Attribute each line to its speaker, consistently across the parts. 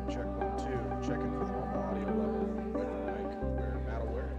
Speaker 1: check 1, 2. Checking for the normal audio level. Wait for the mic. Where Matt will wear.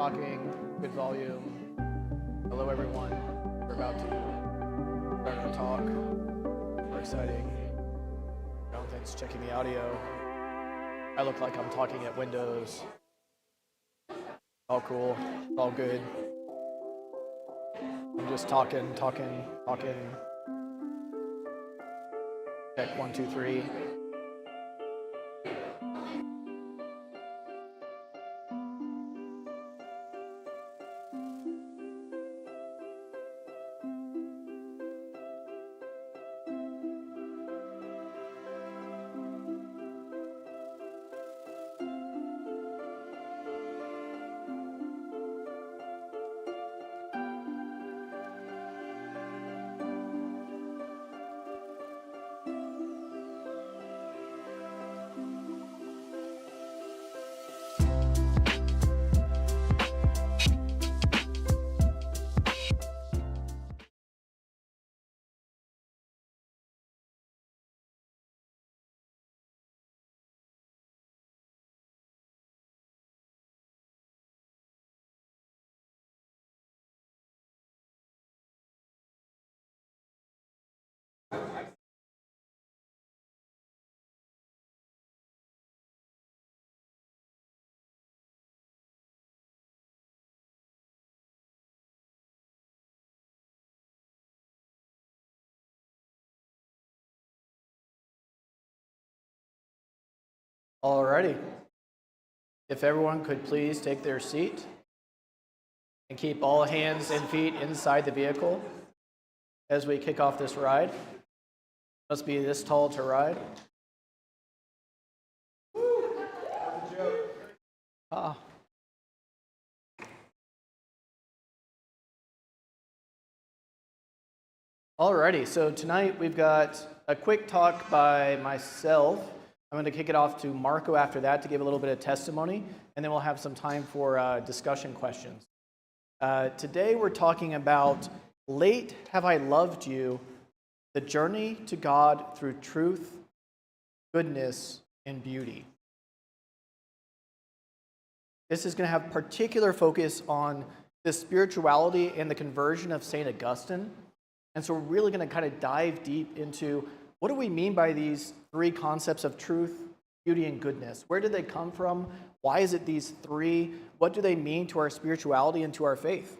Speaker 2: Talking, good volume. Hello, everyone. We're about to start our talk. Super exciting. Jonathan's checking the audio. I look like I'm talking at Windows. All cool. It's all good. I'm just talking. Check 1, 2, 3. Alrighty. If everyone could please take their seat and keep all hands and feet inside the vehicle as we kick off this ride. Must be this tall to ride. Ah. Alrighty, so tonight we've got a quick talk by myself. I'm going to kick it off to Marco after that to give a little bit of testimony, and then we'll have some time for discussion questions. Today we're talking about Late Have I Loved You, the journey to God through truth, goodness, and beauty. This is going to have particular focus on the spirituality and the conversion of St. Augustine. And so we're really going to kind of dive deep into what do we mean by these three concepts of truth, beauty, and goodness? Where did they come from? Why is it these three? What do they mean to our spirituality and to our faith?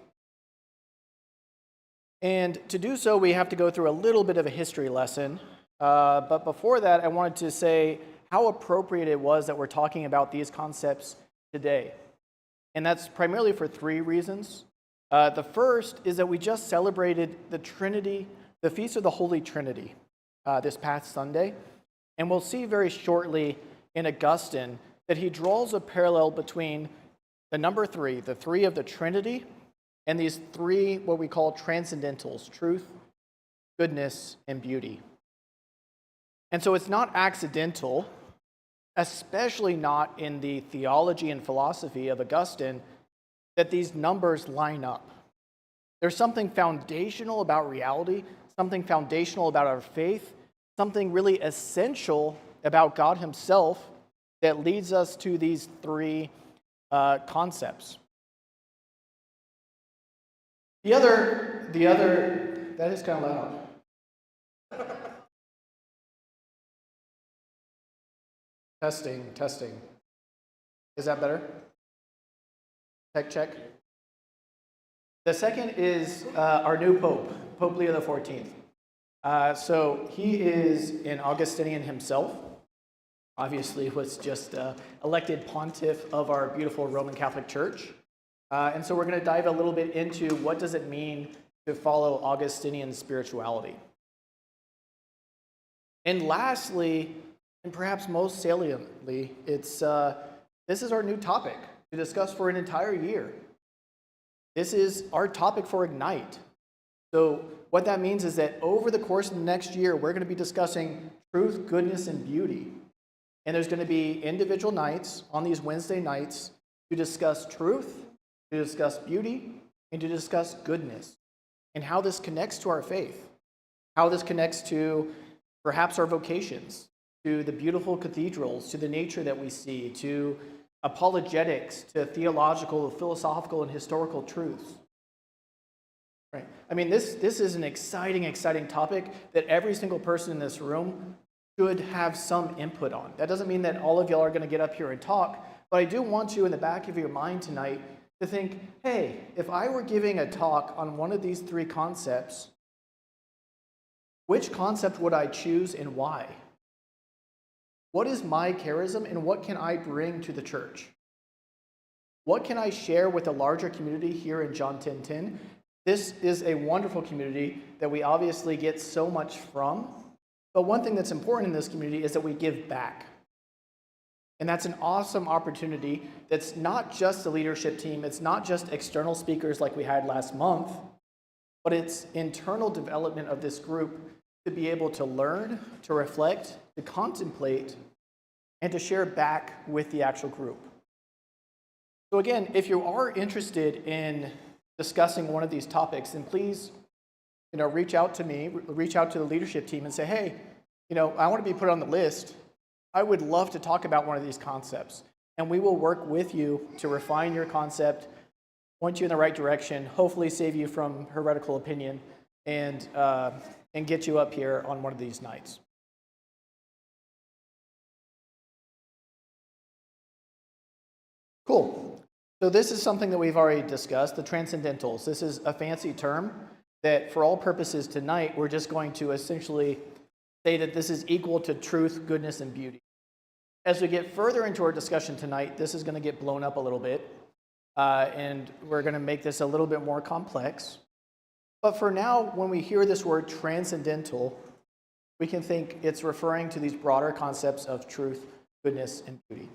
Speaker 2: And to do so, we have to go through a little bit of a history lesson. But before that, I wanted to say how appropriate it was that we're talking about these concepts today. And that's primarily for three reasons. The first is that we just celebrated the Trinity, the Feast of the Holy Trinity, this past Sunday. And we'll see very shortly in Augustine that he draws a parallel between the number three, the three of the Trinity, and these three, what we call transcendentals, truth, goodness, and beauty. And so it's not accidental, especially not in the theology and philosophy of Augustine, that these numbers line up. There's something foundational about reality, something foundational about our faith, something really essential about God himself that leads us to these three concepts. The other, that is kind of loud. Testing. Is that better? Check. The second is our new Pope, Pope Leo XIV. So he is an Augustinian himself. Obviously was just elected pontiff of our beautiful Roman Catholic Church. And so we're going to dive a little bit into what does it mean to follow Augustinian spirituality. And lastly, and perhaps most saliently, this is our new topic to discuss for an entire year. This is our topic for Ignite. So what that means is that over the course of the next year, we're going to be discussing truth, goodness, and beauty. And there's going to be individual nights on these Wednesday nights to discuss truth, to discuss beauty, and to discuss goodness, and how this connects to our faith, how this connects to perhaps our vocations, to the beautiful cathedrals, to the nature that we see, to apologetics to theological, philosophical, and historical truths. Right? I mean, this is an exciting topic that every single person in this room should have some input on. That doesn't mean that all of y'all are going to get up here and talk, but I do want you in the back of your mind tonight to think, hey, if I were giving a talk on one of these three concepts, which concept would I choose and why? What is my charism and what can I bring to the church? What can I share with the larger community here in John 10:10? This is a wonderful community that we obviously get so much from, but one thing that's important in this community is that we give back. And that's an awesome opportunity that's not just the leadership team, it's not just external speakers like we had last month, but it's internal development of this group to be able to learn, to reflect, to contemplate, and to share back with the actual group. So again, if you are interested in discussing one of these topics, then please, reach out to me, reach out to the leadership team and say, hey, I want to be put on the list. I would love to talk about one of these concepts. And we will work with you to refine your concept, point you in the right direction, hopefully save you from heretical opinion, and get you up here on one of these nights. Cool. So this is something that we've already discussed, the Transcendentals. This is a fancy term that for all purposes tonight, we're just going to essentially say that this is equal to truth, goodness, and beauty. As we get further into our discussion tonight, this is going to get blown up a little bit, and we're going to make this a little bit more complex. But for now, when we hear this word transcendental, we can think it's referring to these broader concepts of truth, goodness, and beauty.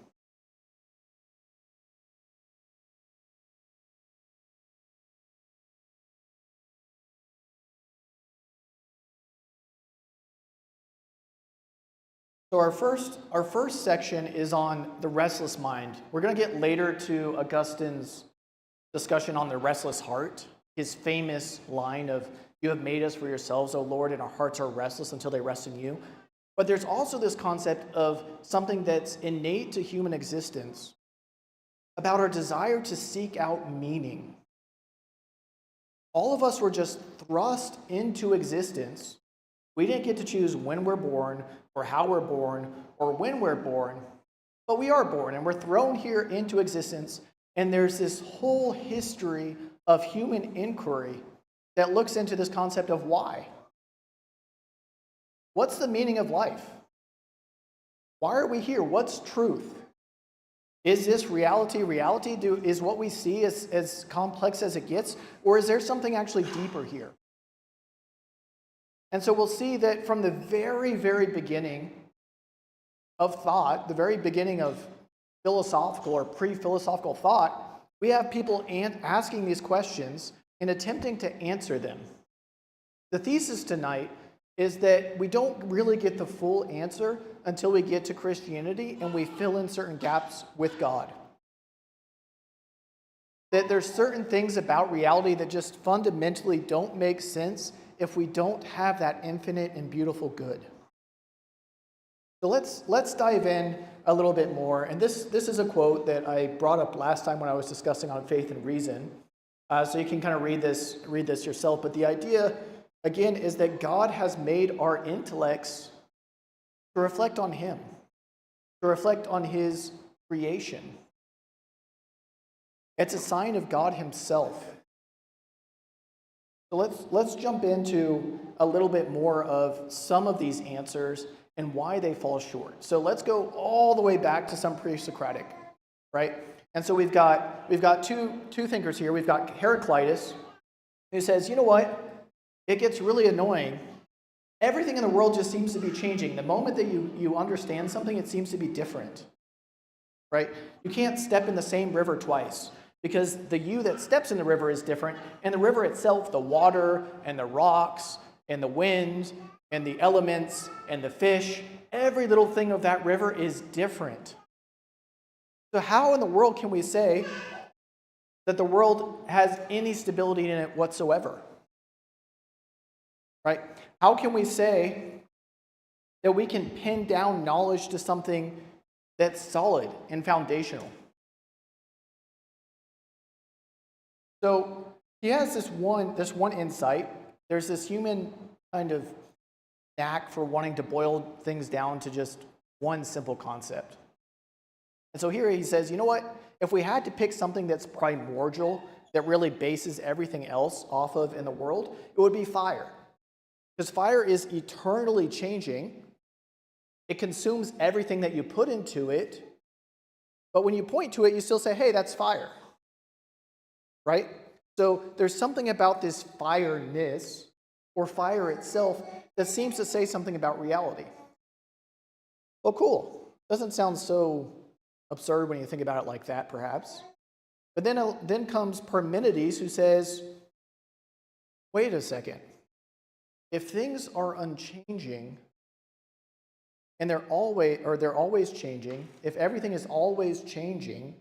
Speaker 2: So our first section is on the restless mind. We're going to get later to Augustine's discussion on the restless heart, his famous line of, "You have made us for yourselves, O Lord, and our hearts are restless until they rest in you." But there's also this concept of something that's innate to human existence, about our desire to seek out meaning. All of us were just thrust into existence. We didn't get to choose when we're born, or how we're born, or when we're born, but we are born, and we're thrown here into existence, and there's this whole history of human inquiry that looks into this concept of why. What's the meaning of life? Why are we here? What's truth? Is this reality? Is what we see as complex as it gets, or is there something actually deeper here? And so we'll see that from the very, very beginning of thought, the very beginning of philosophical or pre-philosophical thought, we have people asking these questions and attempting to answer them. The thesis tonight is that we don't really get the full answer until we get to Christianity and we fill in certain gaps with God. That there's certain things about reality that just fundamentally don't make sense if we don't have that infinite and beautiful good. So let's dive in a little bit more. And this is a quote that I brought up last time when I was discussing on faith and reason. So you can kind of read this yourself. But the idea, again, is that God has made our intellects to reflect on Him, to reflect on His creation. It's a sign of God Himself. So let's jump into a little bit more of some of these answers and why they fall short. So let's go all the way back to some pre-Socratic, right? And so we've got two thinkers here. We've got Heraclitus, who says, you know what? It gets really annoying. Everything in the world just seems to be changing. The moment that you understand something, it seems to be different, right? You can't step in the same river twice, because the you that steps in the river is different, and the river itself, the water and the rocks and the wind and the elements and the fish, every little thing of that river is different. So how in the world can we say that the world has any stability in it whatsoever? Right? How can we say that we can pin down knowledge to something that's solid and foundational? So he has this one insight. There's this human kind of knack for wanting to boil things down to just one simple concept. And so here he says, you know what? If we had to pick something that's primordial, that really bases everything else off of in the world, it would be fire. Because fire is eternally changing. It consumes everything that you put into it. But when you point to it, you still say, hey, that's fire. Right? So there's something about this fireness, or fire itself, that seems to say something about reality. Well, cool. Doesn't sound so absurd when you think about it like that, perhaps. But then comes Parmenides, who says, wait a second. If things are unchanging, and they're always changing, if everything is always changing,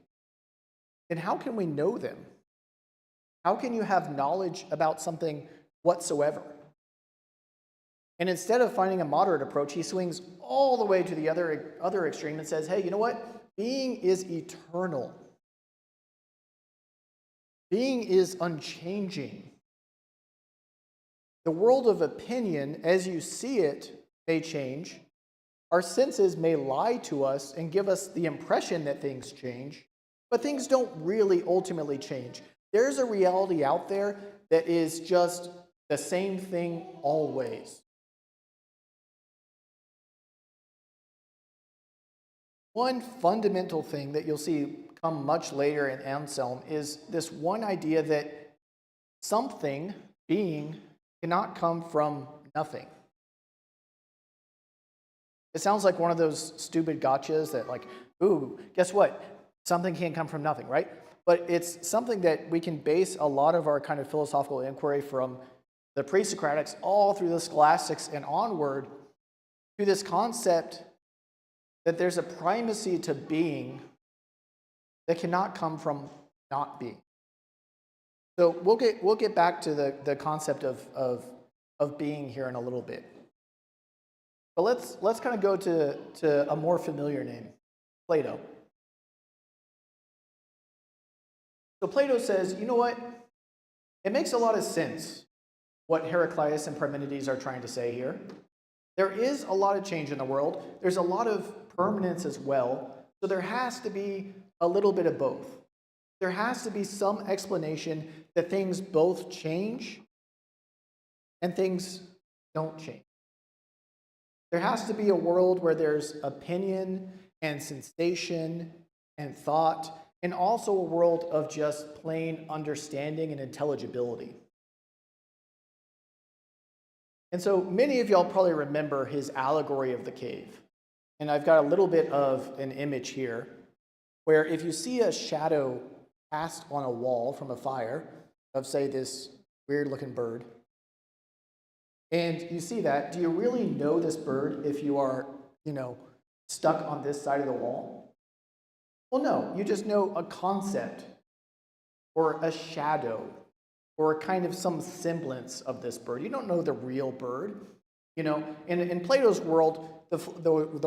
Speaker 2: then how can we know them? How can you have knowledge about something whatsoever? And instead of finding a moderate approach, he swings all the way to the other extreme and says, hey, you know what? Being is eternal. Being is unchanging. The world of opinion, as you see it, may change. Our senses may lie to us and give us the impression that things change, but things don't really ultimately change. There's a reality out there that is just the same thing always. One fundamental thing that you'll see come much later in Anselm is this one idea that something, being, cannot come from nothing. It sounds like one of those stupid gotchas that like, ooh, guess what? Something can't come from nothing, right? But it's something that we can base a lot of our kind of philosophical inquiry from the pre-Socratics all through the scholastics and onward to this concept that there's a primacy to being that cannot come from not being. So we'll get back to the concept of being here in a little bit. But let's kind of go to a more familiar name, Plato. So Plato says, you know what? It makes a lot of sense what Heraclitus and Parmenides are trying to say here. There is a lot of change in the world. There's a lot of permanence as well. So there has to be a little bit of both. There has to be some explanation that things both change and things don't change. There has to be a world where there's opinion and sensation and thought, and also a world of just plain understanding and intelligibility. And so many of y'all probably remember his allegory of the cave. And I've got a little bit of an image here, where if you see a shadow cast on a wall from a fire of, say, this weird-looking bird, and you see that, do you really know this bird if you are, stuck on this side of the wall? Well, no, you just know a concept or a shadow or kind of some semblance of this bird. You don't know the real bird. In Plato's world, the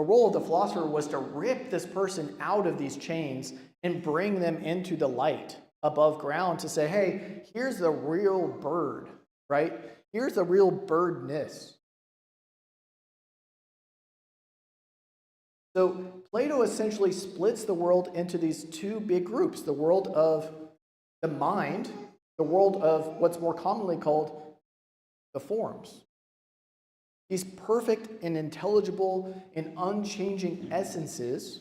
Speaker 2: role of the philosopher was to rip this person out of these chains and bring them into the light above ground to say, hey, here's the real bird, right? Here's the real birdness. So Plato essentially splits the world into these two big groups, the world of the mind, the world of what's more commonly called the forms. These perfect and intelligible and unchanging essences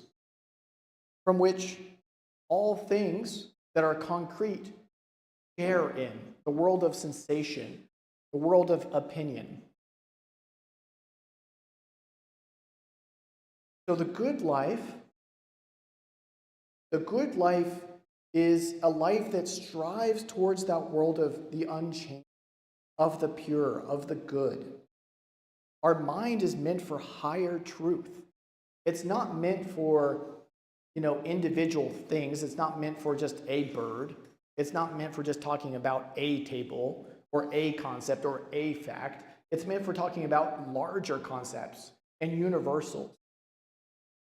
Speaker 2: from which all things that are concrete share in, the world of sensation, the world of opinion. So the good life is a life that strives towards that world of the unchanged, of the pure, of the good. Our mind is meant for higher truth. It's not meant for, individual things. It's not meant for just a bird. It's not meant for just talking about a table or a concept or a fact. It's meant for talking about larger concepts and universals.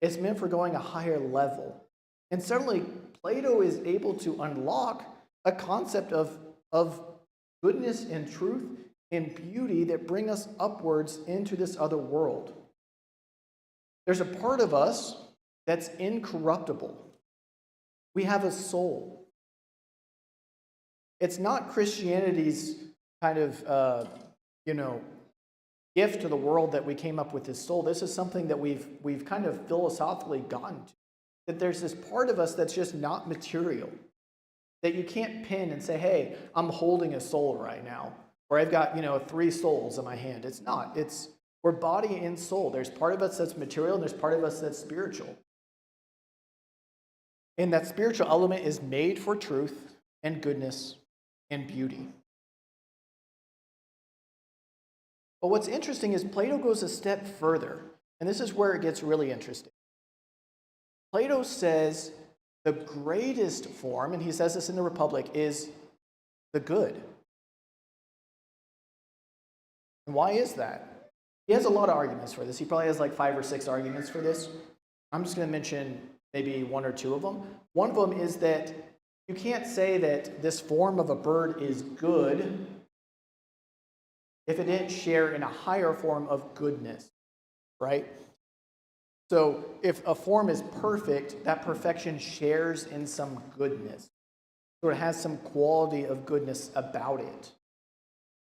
Speaker 2: It's meant for going a higher level. And certainly, Plato is able to unlock a concept of goodness and truth and beauty that bring us upwards into this other world. There's a part of us that's incorruptible. We have a soul. It's not Christianity's kind of, gift to the world that we came up with this soul. This is something that we've kind of philosophically gotten to. That there's this part of us that's just not material. That you can't pin and say, hey, I'm holding a soul right now. Or I've got, 3 souls in my hand. It's not. We're body and soul. There's part of us that's material, and there's part of us that's spiritual. And that spiritual element is made for truth and goodness and beauty. But what's interesting is Plato goes a step further, and this is where it gets really interesting. Plato says the greatest form, and he says this in the Republic, is the good. And why is that? He has a lot of arguments for this. He probably has like 5 or 6 arguments for this. I'm just going to mention maybe 1 or 2 of them. One of them is that you can't say that this form of a bird is good if it didn't share in a higher form of goodness, right? So if a form is perfect, that perfection shares in some goodness. So it has some quality of goodness about it.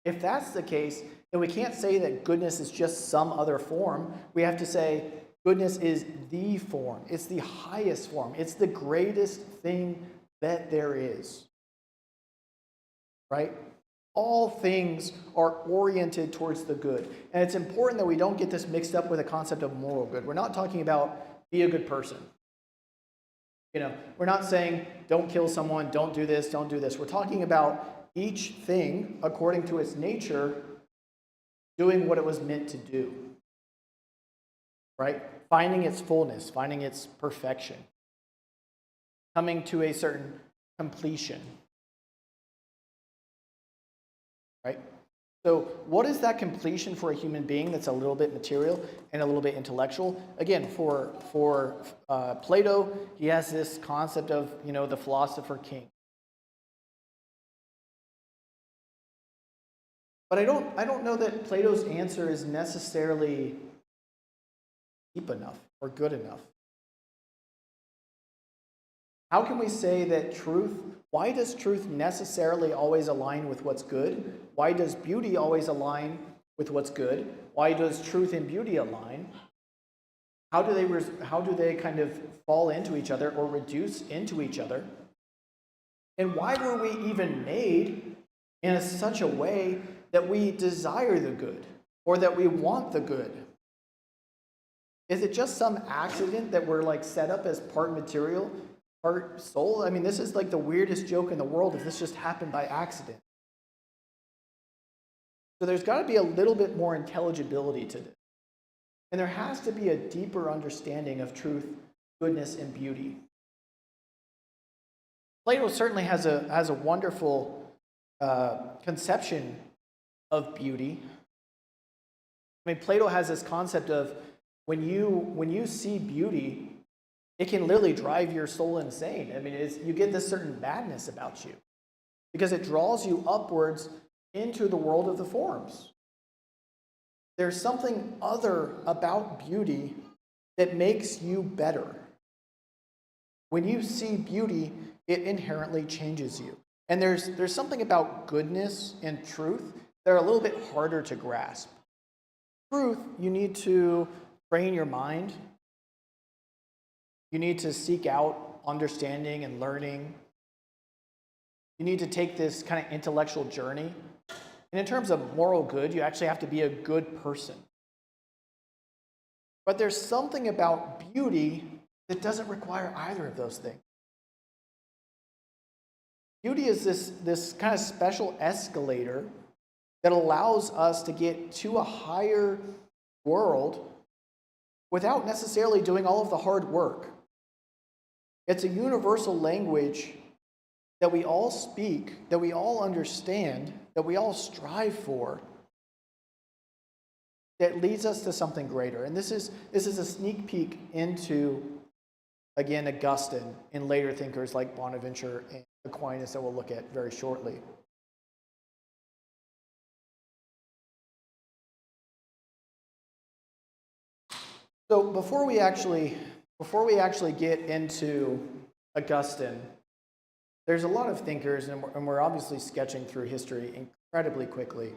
Speaker 2: If that's the case, then we can't say that goodness is just some other form. We have to say goodness is the form. It's the highest form. It's the greatest thing that there is. Right? All things are oriented towards the good. And it's important that we don't get this mixed up with a concept of moral good. We're not talking about be a good person. We're not saying don't kill someone, don't do this, don't do this. We're talking about each thing, according to its nature, doing what it was meant to do. Right? Finding its fullness, finding its perfection. Coming to a certain completion. Right? So what is that completion for a human being that's a little bit material and a little bit intellectual? Again, for Plato, he has this concept of, the philosopher king. But I don't know that Plato's answer is necessarily deep enough or good enough. How can we say that why does truth necessarily always align with what's good? Why does beauty always align with what's good? Why does truth and beauty align? How do they kind of fall into each other or reduce into each other? And why were we even made in such a way that we desire the good or that we want the good? Is it just some accident that we're like set up as part material, part soul? I mean, this is like the weirdest joke in the world if this just happened by accident. So there's got to be a little bit more intelligibility to this. And there has to be a deeper understanding of truth, goodness, and beauty. Plato certainly has a wonderful conception of beauty. I mean, Plato has this concept of when you see beauty, it can literally drive your soul insane. I mean, you get this certain madness about you because it draws you upwards into the world of the forms. There's something other about beauty that makes you better. When you see beauty, it inherently changes you. And there's something about goodness and truth that are a little bit harder to grasp. Truth, you need to train your mind. You need to seek out understanding and learning. You need to take this kind of intellectual journey. And in terms of moral good, you actually have to be a good person. But there's something about beauty that doesn't require either of those things. Beauty is this kind of special escalator that allows us to get to a higher world without necessarily doing all of the hard work. It's a universal language that we all speak, that we all understand, that we all strive for, that leads us to something greater. And this is a sneak peek into again, Augustine, and later thinkers like Bonaventure and Aquinas that we'll look at very shortly. So before we actually get into Augustine, there's a lot of thinkers, and we're obviously sketching through history incredibly quickly.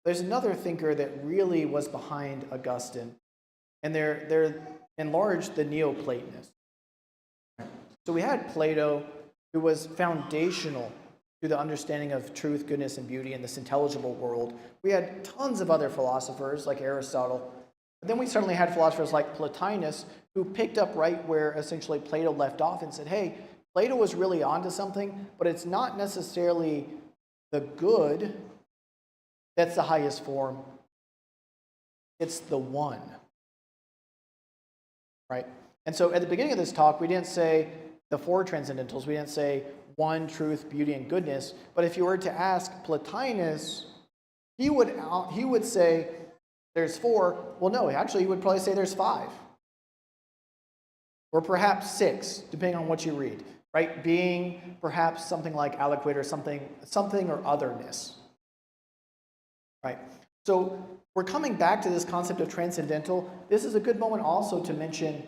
Speaker 2: There's another thinker that really was behind Augustine, and they're in large the Neoplatonists. So we had Plato, who was foundational to the understanding of truth, goodness, and beauty in this intelligible world. We had tons of other philosophers like Aristotle. But then we certainly had philosophers like Plotinus, who picked up right where essentially Plato left off and said, hey, Plato was really onto something, but it's not necessarily the good that's the highest form. It's the one. Right? And so at the beginning of this talk, we didn't say the four Transcendentals. We didn't say one, truth, beauty, and goodness. But if you were to ask Plotinus, he would say there's four. Well, no, actually, he would probably say there's five. Or perhaps six, depending on what you read. Right? Being perhaps something like aliquid or something or otherness. Right? So we're coming back to this concept of transcendental. This is a good moment also to mention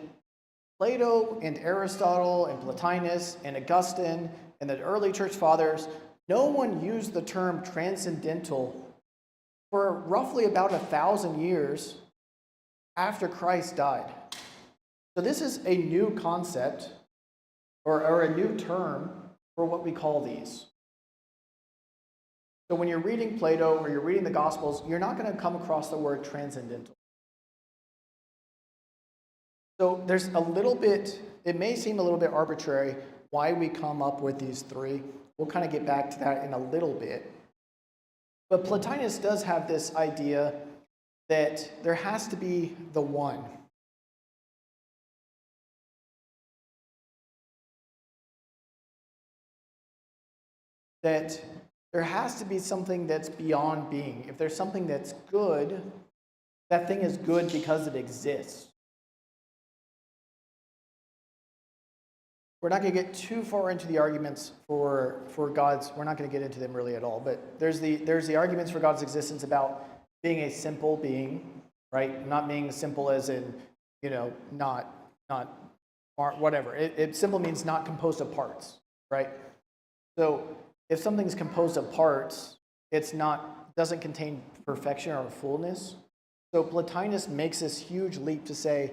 Speaker 2: Plato and Aristotle and Plotinus and Augustine and the early church fathers. No one used the term transcendental for roughly about 1,000 years after Christ died. So this is a new concept or a new term for what we call these. So when you're reading Plato or you're reading the Gospels, you're not going to come across the word transcendental. So there's a little bit, it may seem a little bit arbitrary why we come up with these three. We'll kind of get back to that in a little bit. But Plotinus does have this idea that there has to be the one. That there has to be something that's beyond being. If there's something that's good, that thing is good because it exists. We're not going to get too far into the arguments for God's, we're not going to get into them really at all, but there's the arguments for God's existence about being a simple being, right? Not being simple as in, not whatever. It simple means not composed of parts, right? So if something's composed of parts, doesn't contain perfection or fullness. So Plotinus makes this huge leap to say,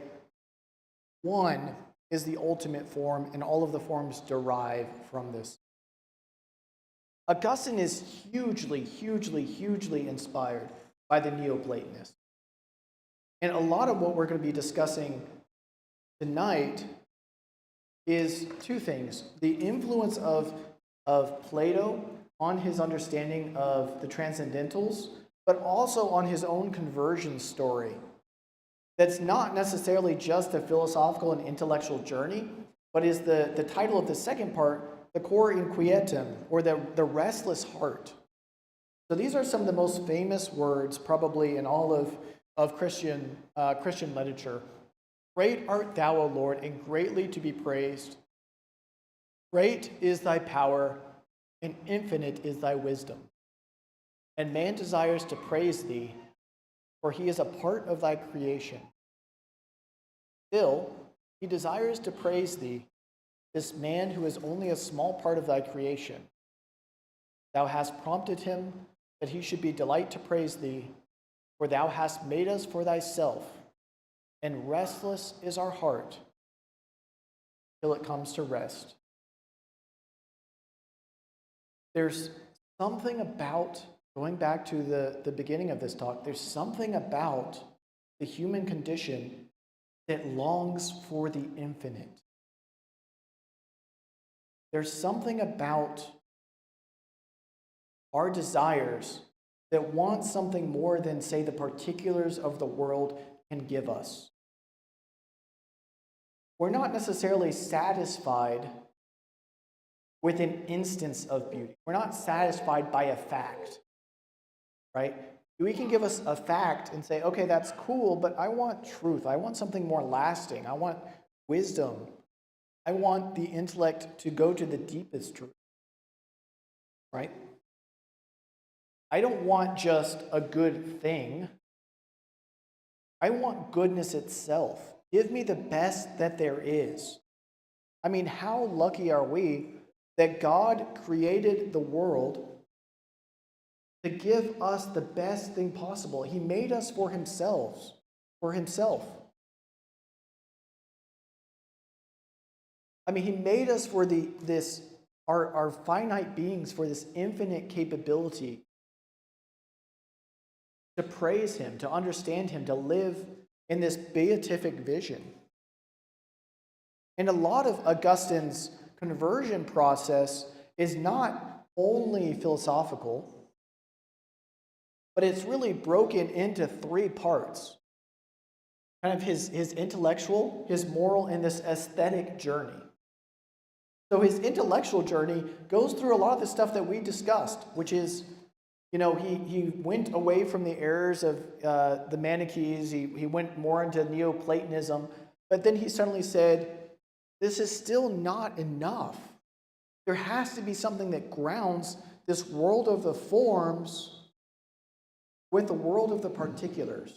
Speaker 2: one is the ultimate form, and all of the forms derive from this. Augustine is hugely, hugely, hugely inspired by the Neoplatonists. And a lot of what we're going to be discussing tonight is two things. The influence of Plato on his understanding of the Transcendentals, but also on his own conversion story. That's not necessarily just a philosophical and intellectual journey, but is the title of the second part, the cor inquietum, or the restless heart. So these are some of the most famous words probably in all of Christian literature. Great art thou, O Lord, and greatly to be praised. Great is thy power, and infinite is thy wisdom. And man desires to praise thee, for he is a part of thy creation. Still, he desires to praise thee, this man who is only a small part of thy creation. Thou hast prompted him that he should be delight to praise thee, for thou hast made us for thyself, and restless is our heart till it comes to rest. There's something about, going back to the beginning of this talk, there's something about the human condition that longs for the infinite. There's something about our desires that want something more than, say, the particulars of the world can give us. We're not necessarily satisfied with an instance of beauty. We're not satisfied by a fact, right? We can give us a fact and say, okay, that's cool, but I want truth. I want something more lasting. I want wisdom. I want the intellect to go to the deepest truth, right? I don't want just a good thing. I want goodness itself. Give me the best that there is. I mean, how lucky are we that God created the world to give us the best thing possible? He made us for himself. I mean, he made us for our finite beings for this infinite capability to praise him, to understand him, to live in this beatific vision. And a lot of Augustine's conversion process is not only philosophical, but it's really broken into three parts. Kind of his intellectual, his moral, and this aesthetic journey. So his intellectual journey goes through a lot of the stuff that we discussed, which is, he went away from the errors of the Manichees. He went more into Neoplatonism, but then he suddenly said, this is still not enough. There has to be something that grounds this world of the forms with the world of the particulars.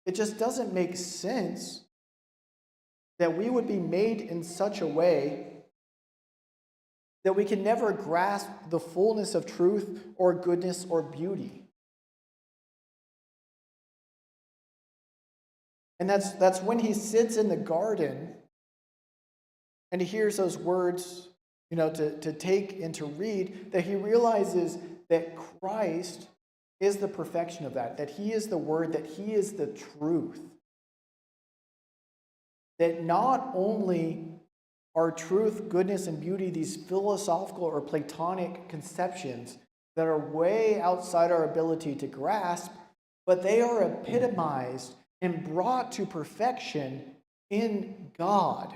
Speaker 2: It just doesn't make sense that we would be made in such a way that we can never grasp the fullness of truth or goodness or beauty. And that's when he sits in the garden and he hears those words, to take and to read, that he realizes that Christ is the perfection of that he is the Word, that he is the truth. That not only are truth, goodness, and beauty these philosophical or Platonic conceptions that are way outside our ability to grasp, but they are epitomized and brought to perfection in God.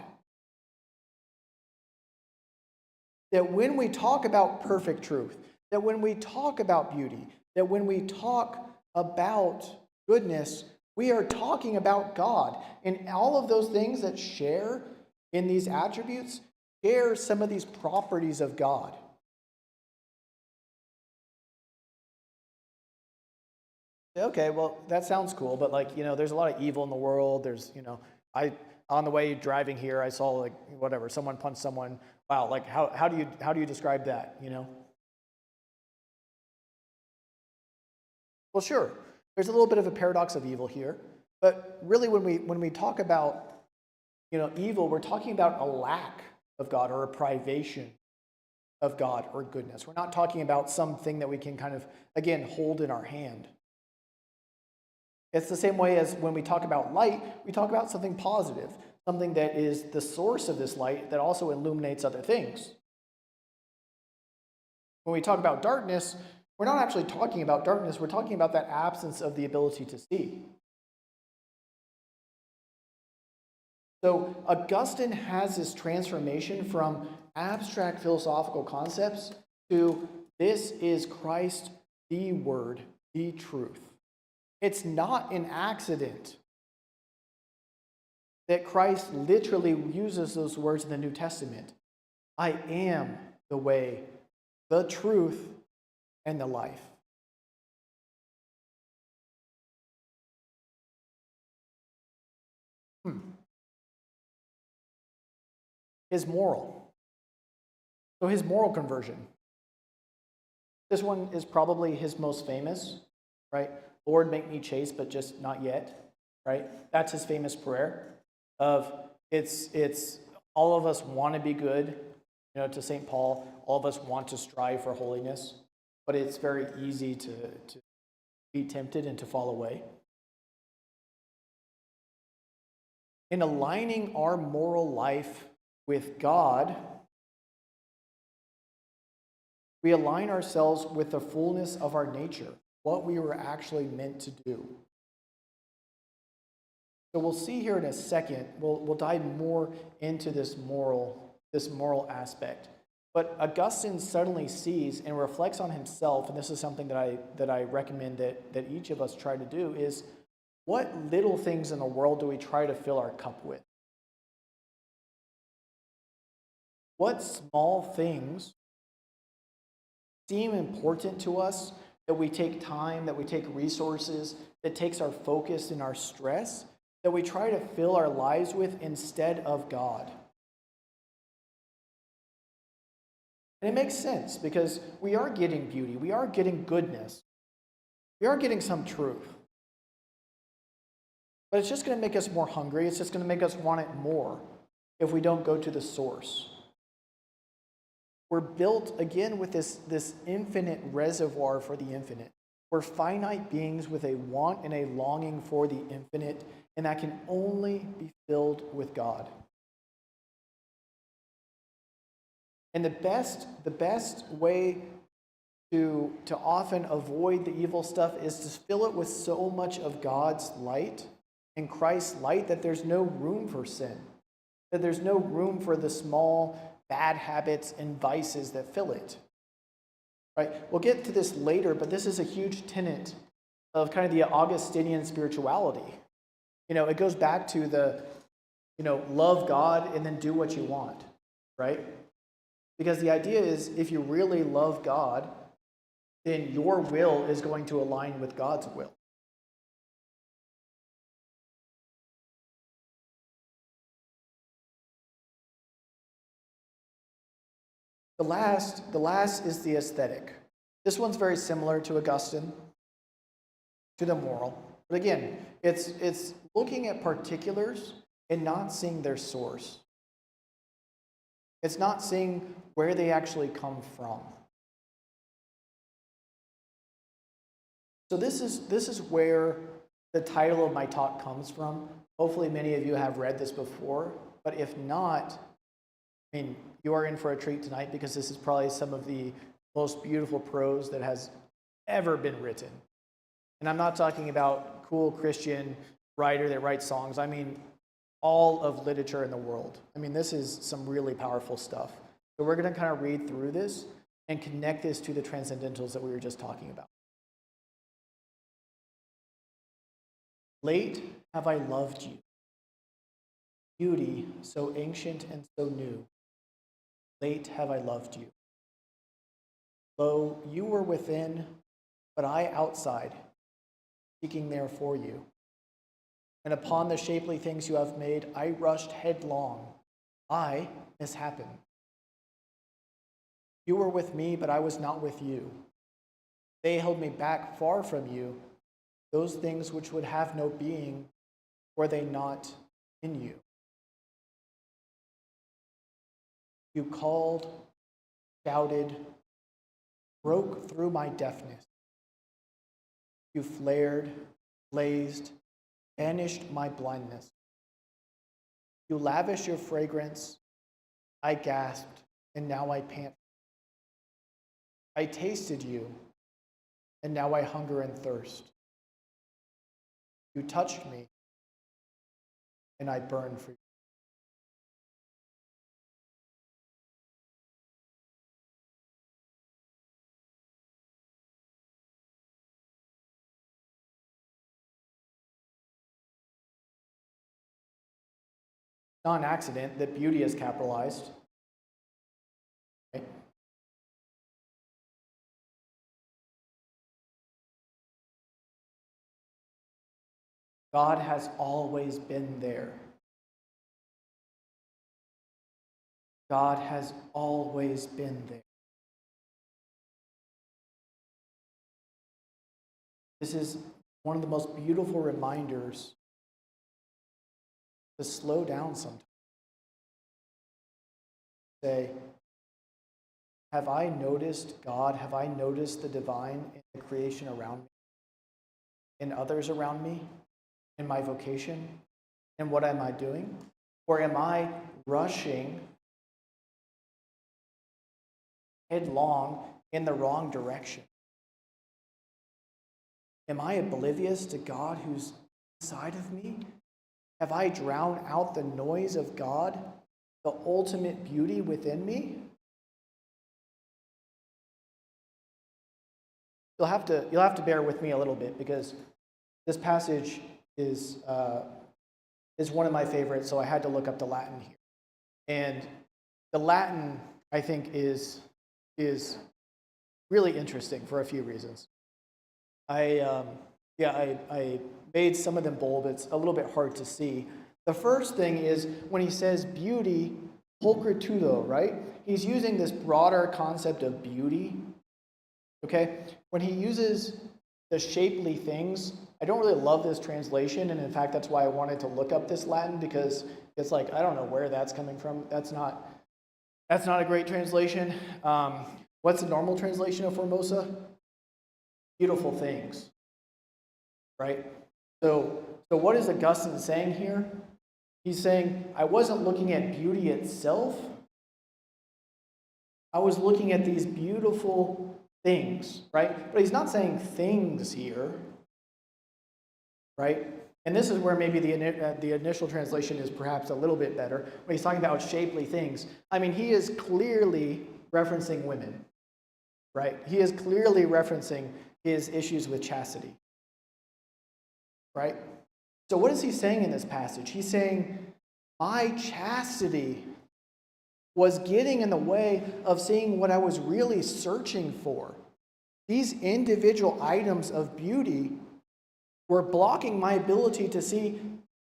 Speaker 2: That when we talk about perfect truth, that when we talk about beauty, that when we talk about goodness, we are talking about God. And all of those things that share in these attributes share some of these properties of God. Okay, well, that sounds cool, but there's a lot of evil in the world. There's, on the way driving here, I saw someone punch someone. Wow, how do you describe that, Well, sure. There's a little bit of a paradox of evil here, but really when we talk about, evil, we're talking about a lack of God or a privation of God or goodness. We're not talking about something that we can kind of, again, hold in our hand. It's the same way as when we talk about light, we talk about something positive, something that is the source of this light that also illuminates other things. When we talk about darkness, we're not actually talking about darkness, we're talking about that absence of the ability to see. So Augustine has this transformation from abstract philosophical concepts to this is Christ, the Word, the truth. It's not an accident that Christ literally uses those words in the New Testament. I am the way, the truth, and the life. His moral. So his moral conversion. This one is probably his most famous, right? Lord, make me chaste, but just not yet, right? That's his famous prayer of it's all of us want to be good, to St. Paul, all of us want to strive for holiness, but it's very easy to be tempted and to fall away. In aligning our moral life with God, we align ourselves with the fullness of our nature, what we were actually meant to do. So we'll see here in a second, we'll dive more into this moral aspect. But Augustine suddenly sees and reflects on himself, and this is something that I recommend that each of us try to do, is what little things in the world do we try to fill our cup with? what small things seem important to us that we take time, that we take resources, that takes our focus and our stress, that we try to fill our lives with instead of God. And it makes sense because we are getting beauty, we are getting goodness, we are getting some truth. But it's just going to make us more hungry, it's just going to make us want it more if we don't go to the source. We're built, again, with this infinite reservoir for the infinite. We're finite beings with a want and a longing for the infinite, and that can only be filled with God. And the best way to often avoid the evil stuff is to fill it with so much of God's light and Christ's light that there's no room for sin, that there's no room for the small bad habits and vices that fill it. Right? We'll get to this later, but this is a huge tenet of kind of the Augustinian spirituality. It goes back to the, love God and then do what you want, right? Because the idea is if you really love God, then your will is going to align with God's will. The last is the aesthetic. This one's very similar to Augustine, to the moral. But again, it's looking at particulars and not seeing their source. It's not seeing where they actually come from. So this is where the title of my talk comes from. Hopefully many of you have read this before, but if not, you are in for a treat tonight because this is probably some of the most beautiful prose that has ever been written. And I'm not talking about cool Christian writer that writes songs. I mean all of literature in the world. This is some really powerful stuff. So we're going to kind of read through this and connect this to the Transcendentals that we were just talking about. Late have I loved you, beauty so ancient and so new. Late have I loved you. Lo, you were within, but I outside, seeking there for you. And upon the shapely things you have made, I rushed headlong. I mishappened. You were with me, but I was not with you. They held me back far from you. Those things which would have no being, were they not in you? You called, shouted, broke through my deafness. You flared, blazed, banished my blindness. You lavished your fragrance. I gasped, and now I pant. I tasted you, and now I hunger and thirst. You touched me, and I burn for you. Not an accident that beauty is capitalized. Right? God has always been there. God has always been there. This is one of the most beautiful reminders to slow down sometimes. Say, have I noticed God? Have I noticed the divine in the creation around me, in others around me, in my vocation? And what am I doing? Or am I rushing headlong in the wrong direction? Am I oblivious to God who's inside of me? Have I drowned out the noise of God, the ultimate beauty within me? You'll have to bear with me a little bit because this passage is one of my favorites, so I had to look up the Latin here. And the Latin, I think, is really interesting for a few reasons. I made some of them bold. It's a little bit hard to see. The first thing is when he says beauty, pulchritudo, right? He's using this broader concept of beauty. Okay? When he uses the shapely things, I don't really love this translation, and in fact, that's why I wanted to look up this Latin, because it's like, I don't know where that's coming from. That's not a great translation. What's the normal translation of Formosa? Beautiful things, right? So what is Augustine saying here? He's saying, I wasn't looking at beauty itself. I was looking at these beautiful things, right? But he's not saying things here, right? And this is where maybe the initial translation is perhaps a little bit better. When he's talking about shapely things, I mean, he is clearly referencing women, right? He is clearly referencing his issues with chastity, right? So what is he saying in this passage? He's saying, my chastity was getting in the way of seeing what I was really searching for. These individual items of beauty were blocking my ability to see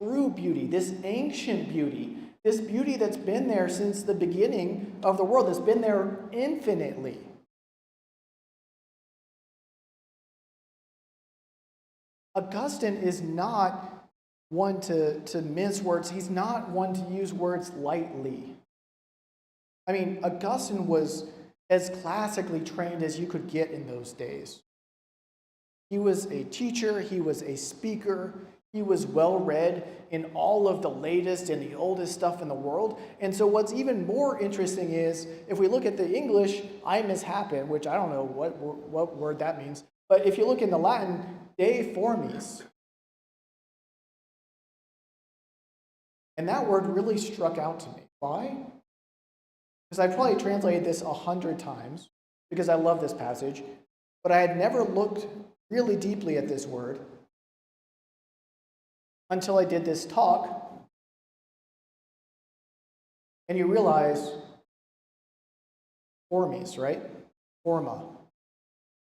Speaker 2: true beauty, this ancient beauty, this beauty that's been there since the beginning of the world, that's been there infinitely. Augustine is not one to mince words. He's not one to use words lightly. I mean, Augustine was as classically trained as you could get in those days. He was a teacher, he was a speaker, he was well-read in all of the latest and the oldest stuff in the world. And so what's even more interesting is, if we look at the English, I mishappen, which I don't know what word that means, but if you look in the Latin, de formis. And that word really struck out to me. Why? Because I probably translated this 100 times, because I love this passage, but I had never looked really deeply at this word until I did this talk, and you realize formis, right? Forma,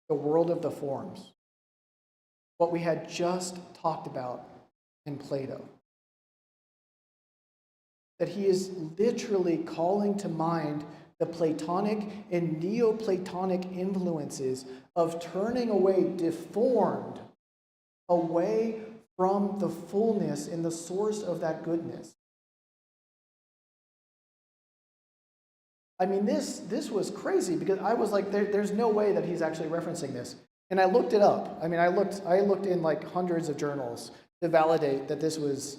Speaker 2: the world of the forms. What we had just talked about in Plato. That he is literally calling to mind the Platonic and Neoplatonic influences of turning away, deformed, away from the fullness and the source of that goodness. I mean, this was crazy, because I was like, there's no way that he's actually referencing this. And I looked it up. I mean, I looked in like hundreds of journals to validate that this was,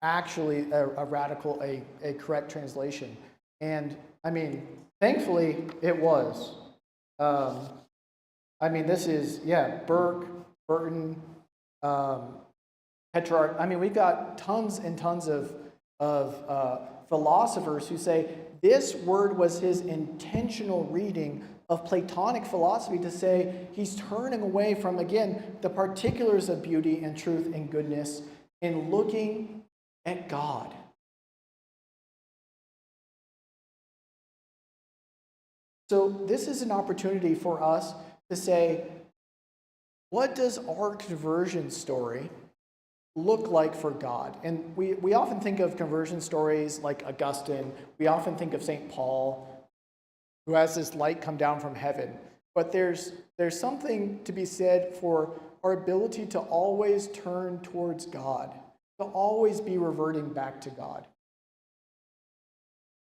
Speaker 2: actually a radical, a correct translation. And I mean, thankfully it was. I mean, this is, Burke, Burton, Petrarch. I mean, we've got tons and tons of philosophers who say this word was his intentional reading of Platonic philosophy, to say he's turning away from, again, the particulars of beauty and truth and goodness and looking at God. So this is an opportunity for us to say, what does our conversion story look like for God? And we often think of conversion stories like Augustine. We often think of St. Paul, who has this light come down from heaven. But there's something to be said for our ability to always turn towards God, to always be reverting back to God,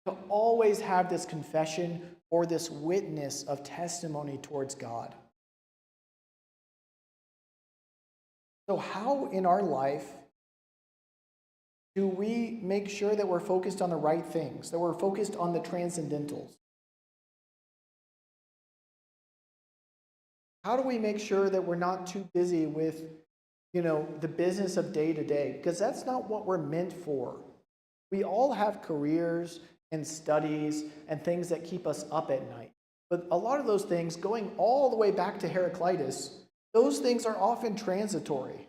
Speaker 2: to always have this confession or this witness of testimony towards God. So how in our life do we make sure that we're focused on the right things, that we're focused on the transcendentals? How do we make sure that we're not too busy with, the business of day to day? Because that's not what we're meant for. We all have careers and studies and things that keep us up at night. But a lot of those things, going all the way back to Heraclitus, those things are often transitory.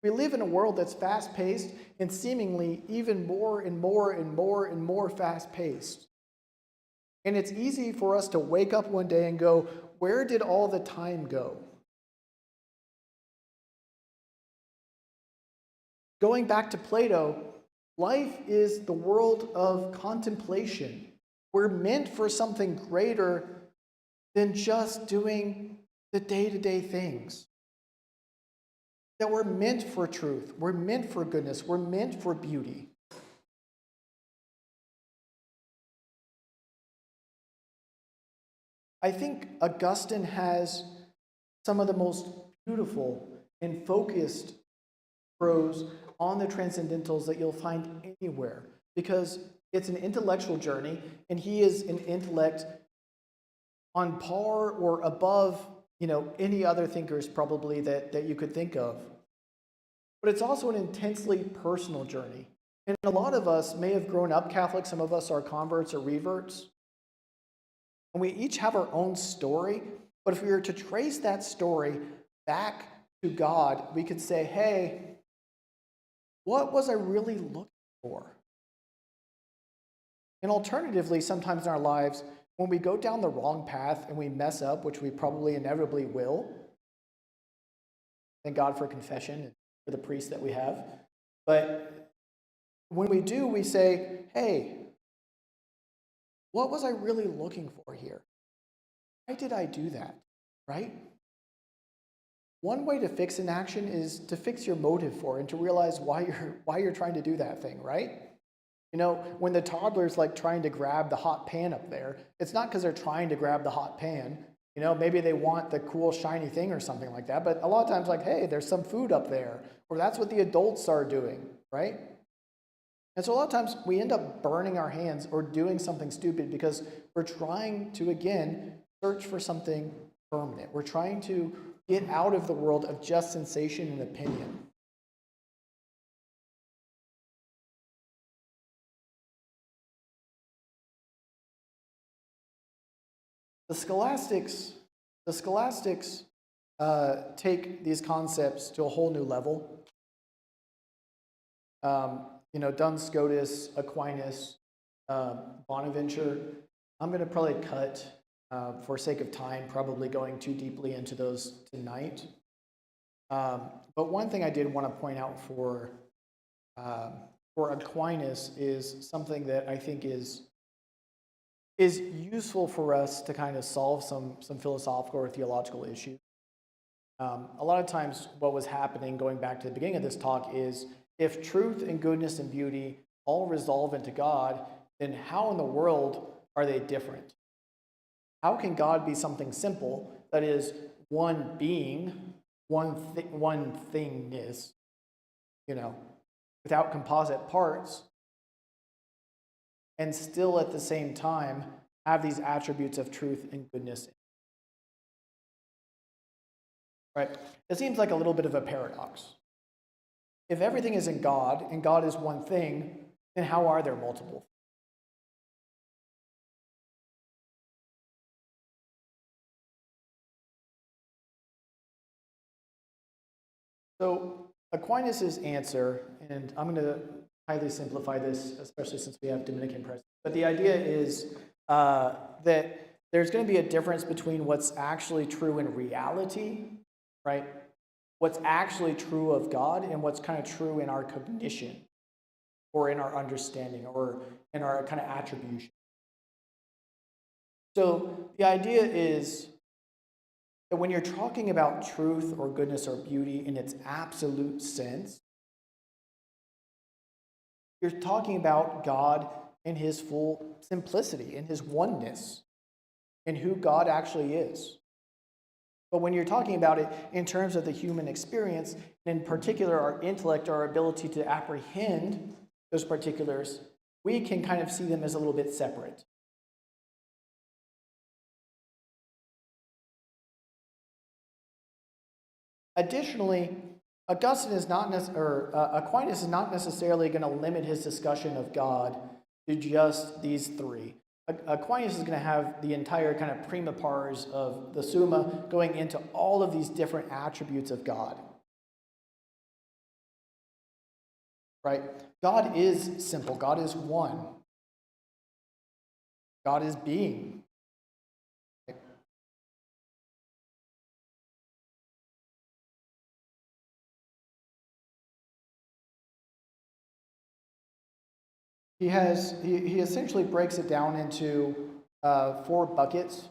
Speaker 2: We live in a world that's fast-paced and seemingly even more and more and more and more fast-paced. And it's easy for us to wake up one day and go, where did all the time go? Going back to Plato, life is the world of contemplation. We're meant for something greater than just doing the day-to-day things. That we're meant for truth, we're meant for goodness, we're meant for beauty. I think Augustine has some of the most beautiful and focused prose on the Transcendentals that you'll find anywhere, because it's an intellectual journey, and he is an intellect on par or above, any other thinkers probably that you could think of. But it's also an intensely personal journey. And a lot of us may have grown up Catholic, some of us are converts or reverts. And we each have our own story, but if we were to trace that story back to God, we could say, hey, what was I really looking for? And alternatively, sometimes in our lives, when we go down the wrong path and we mess up, which we probably inevitably will, thank God for confession and for the priest that we have, but when we do, we say, hey, what was I really looking for here? Why did I do that, right? One way to fix an action is to fix your motive for it and to realize why you're trying to do that thing, right? When the toddler's like trying to grab the hot pan up there, it's not because they're trying to grab the hot pan. Maybe they want the cool shiny thing or something like that, but a lot of times like, hey, there's some food up there, or that's what the adults are doing, right? And so a lot of times we end up burning our hands or doing something stupid because we're trying to, again, search for something permanent. We're trying to get out of the world of just sensation and opinion. The scholastics take these concepts to a whole new level. Duns Scotus, Aquinas, Bonaventure. I'm going to probably cut, for sake of time, probably going too deeply into those tonight. But one thing I did want to point out for Aquinas is something that I think is useful for us to kind of solve some philosophical or theological issues. A lot of times what was happening, going back to the beginning of this talk, is if truth and goodness and beauty all resolve into God, then how in the world are they different? How can God be something simple, that is, one being, one thingness, without composite parts, and still at the same time have these attributes of truth and goodness? Right? It seems like a little bit of a paradox. If everything is in God and God is one thing, then how are there multiple? So Aquinas' answer, and I'm going to highly simplify this, especially since we have Dominican present, but the idea is that there's going to be a difference between what's actually true in reality, right? What's actually true of God and what's kind of true in our cognition or in our understanding or in our kind of attribution. So the idea is that when you're talking about truth or goodness or beauty in its absolute sense, you're talking about God in his full simplicity, in his oneness, in who God actually is. But when you're talking about it in terms of the human experience, and in particular our intellect, our ability to apprehend those particulars, we can kind of see them as a little bit separate. Additionally, Aquinas is not necessarily going to limit his discussion of God to just these three. Aquinas is going to have the entire kind of prima pars of the Summa going into all of these different attributes of God. Right? God is simple. God is one. God is being. He essentially breaks it down into 4 buckets.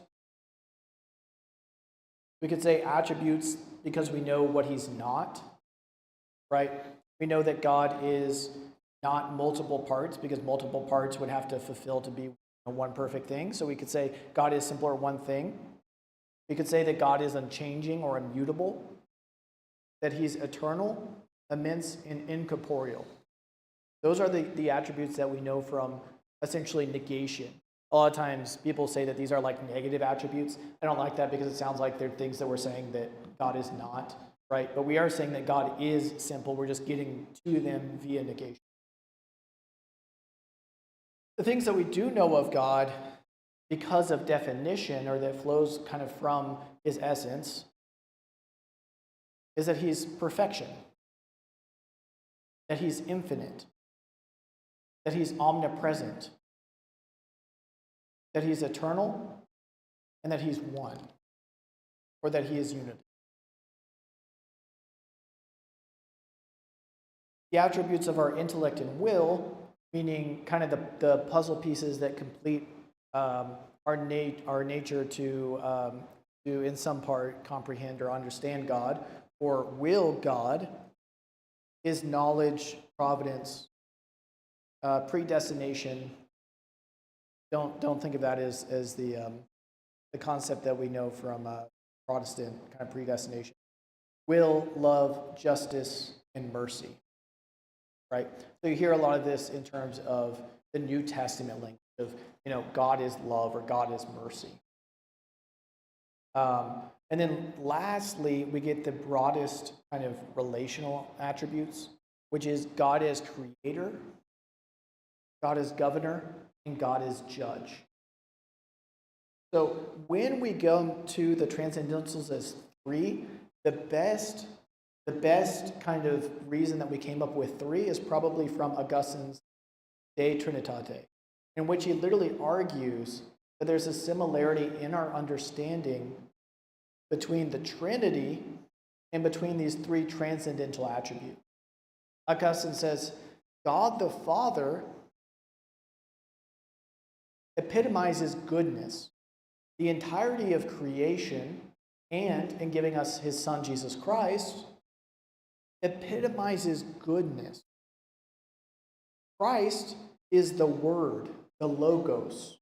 Speaker 2: We could say attributes because we know what he's not, right? We know that God is not multiple parts because multiple parts would have to fulfill to be one perfect thing. So we could say God is simpler one thing. We could say that God is unchanging or immutable, that he's eternal, immense, and incorporeal. Those are the attributes that we know from essentially negation. A lot of times people say that these are like negative attributes. I don't like that because it sounds like they're things that we're saying that God is not, right? But we are saying that God is simple. We're just getting to them via negation. The things that we do know of God because of definition, or that flows kind of from his essence, is that he's perfection, that he's infinite, that he's omnipresent, that he's eternal, and that he's one, or that he is unity. The attributes of our intellect and will, meaning kind of the puzzle pieces that complete our nature to in some part comprehend or understand God, or will God, is knowledge, providence, predestination. Don't think of that as the concept that we know from Protestant kind of predestination. Will, love, justice, and mercy. Right? So you hear a lot of this in terms of the New Testament language of, God is love or God is mercy. And then lastly, we get the broadest kind of relational attributes, which is God as creator, God as governor, and God as judge. So when we go to the Transcendentals as 3, the best kind of reason that we came up with 3 is probably from Augustine's De Trinitate, in which he literally argues that there's a similarity in our understanding between the Trinity and between these 3 transcendental attributes. Augustine says, God the Father epitomizes goodness, the entirety of creation, and in giving us his Son, Jesus Christ, epitomizes goodness. Christ is the Word, the Logos.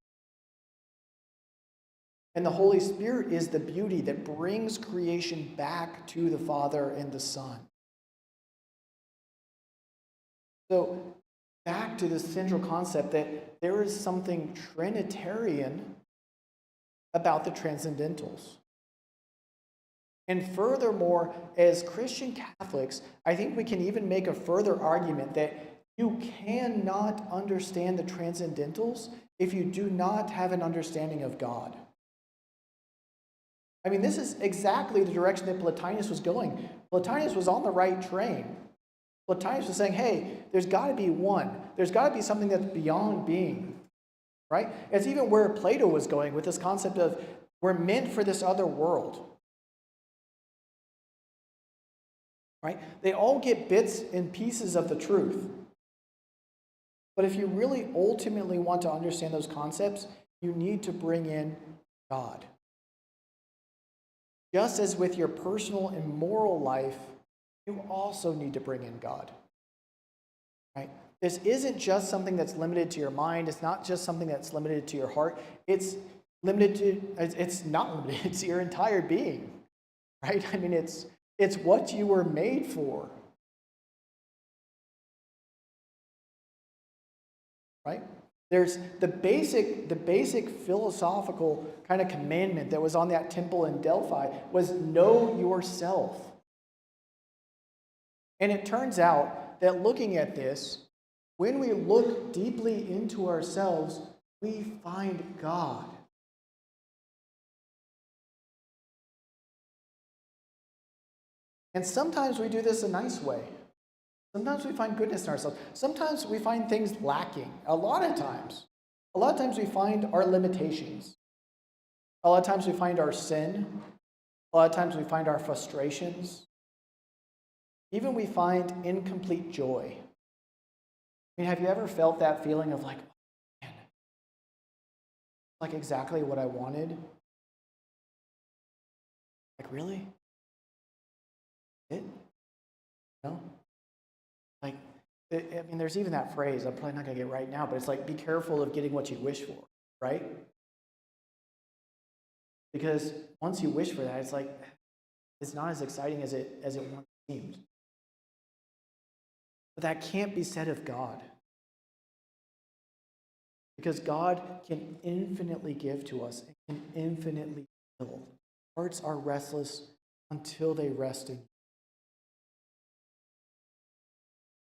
Speaker 2: And the Holy Spirit is the beauty that brings creation back to the Father and the Son. So, back to this central concept that there is something Trinitarian about the Transcendentals. And furthermore, as Christian Catholics, I think we can even make a further argument that you cannot understand the Transcendentals if you do not have an understanding of God. I mean, this is exactly the direction that Plotinus was going. Plotinus was on the right train. Plotinus was saying, hey, there's got to be one. There's got to be something that's beyond being, right? It's even where Plato was going with this concept of we're meant for this other world, right? They all get bits and pieces of the truth. But if you really ultimately want to understand those concepts, you need to bring in God. Just as with your personal and moral life, you also need to bring in God. Right? This isn't just something that's limited to your mind. It's not just something that's limited to your heart. It's not limited to your entire being. Right? I mean, it's what you were made for. Right? There's the basic philosophical kind of commandment that was on that temple in Delphi was know yourself. And it turns out that looking at this, when we look deeply into ourselves, we find God. And sometimes we do this a nice way. Sometimes we find goodness in ourselves. Sometimes we find things lacking. A lot of times a lot of times we find our limitations. A lot of times we find our sin. A lot of times we find our frustrations. Even we find incomplete joy. I mean, have you ever felt that feeling of like, oh, man, like exactly what I wanted? Like, really? It? No? Like, I mean, there's even that phrase, I'm probably not going to get right now, but it's like, be careful of getting what you wish for, right? Because once you wish for that, it's like, it's not as exciting as it once seemed. But that can't be said of God. Because God can infinitely give to us and can infinitely heal. Hearts are restless until they rest in.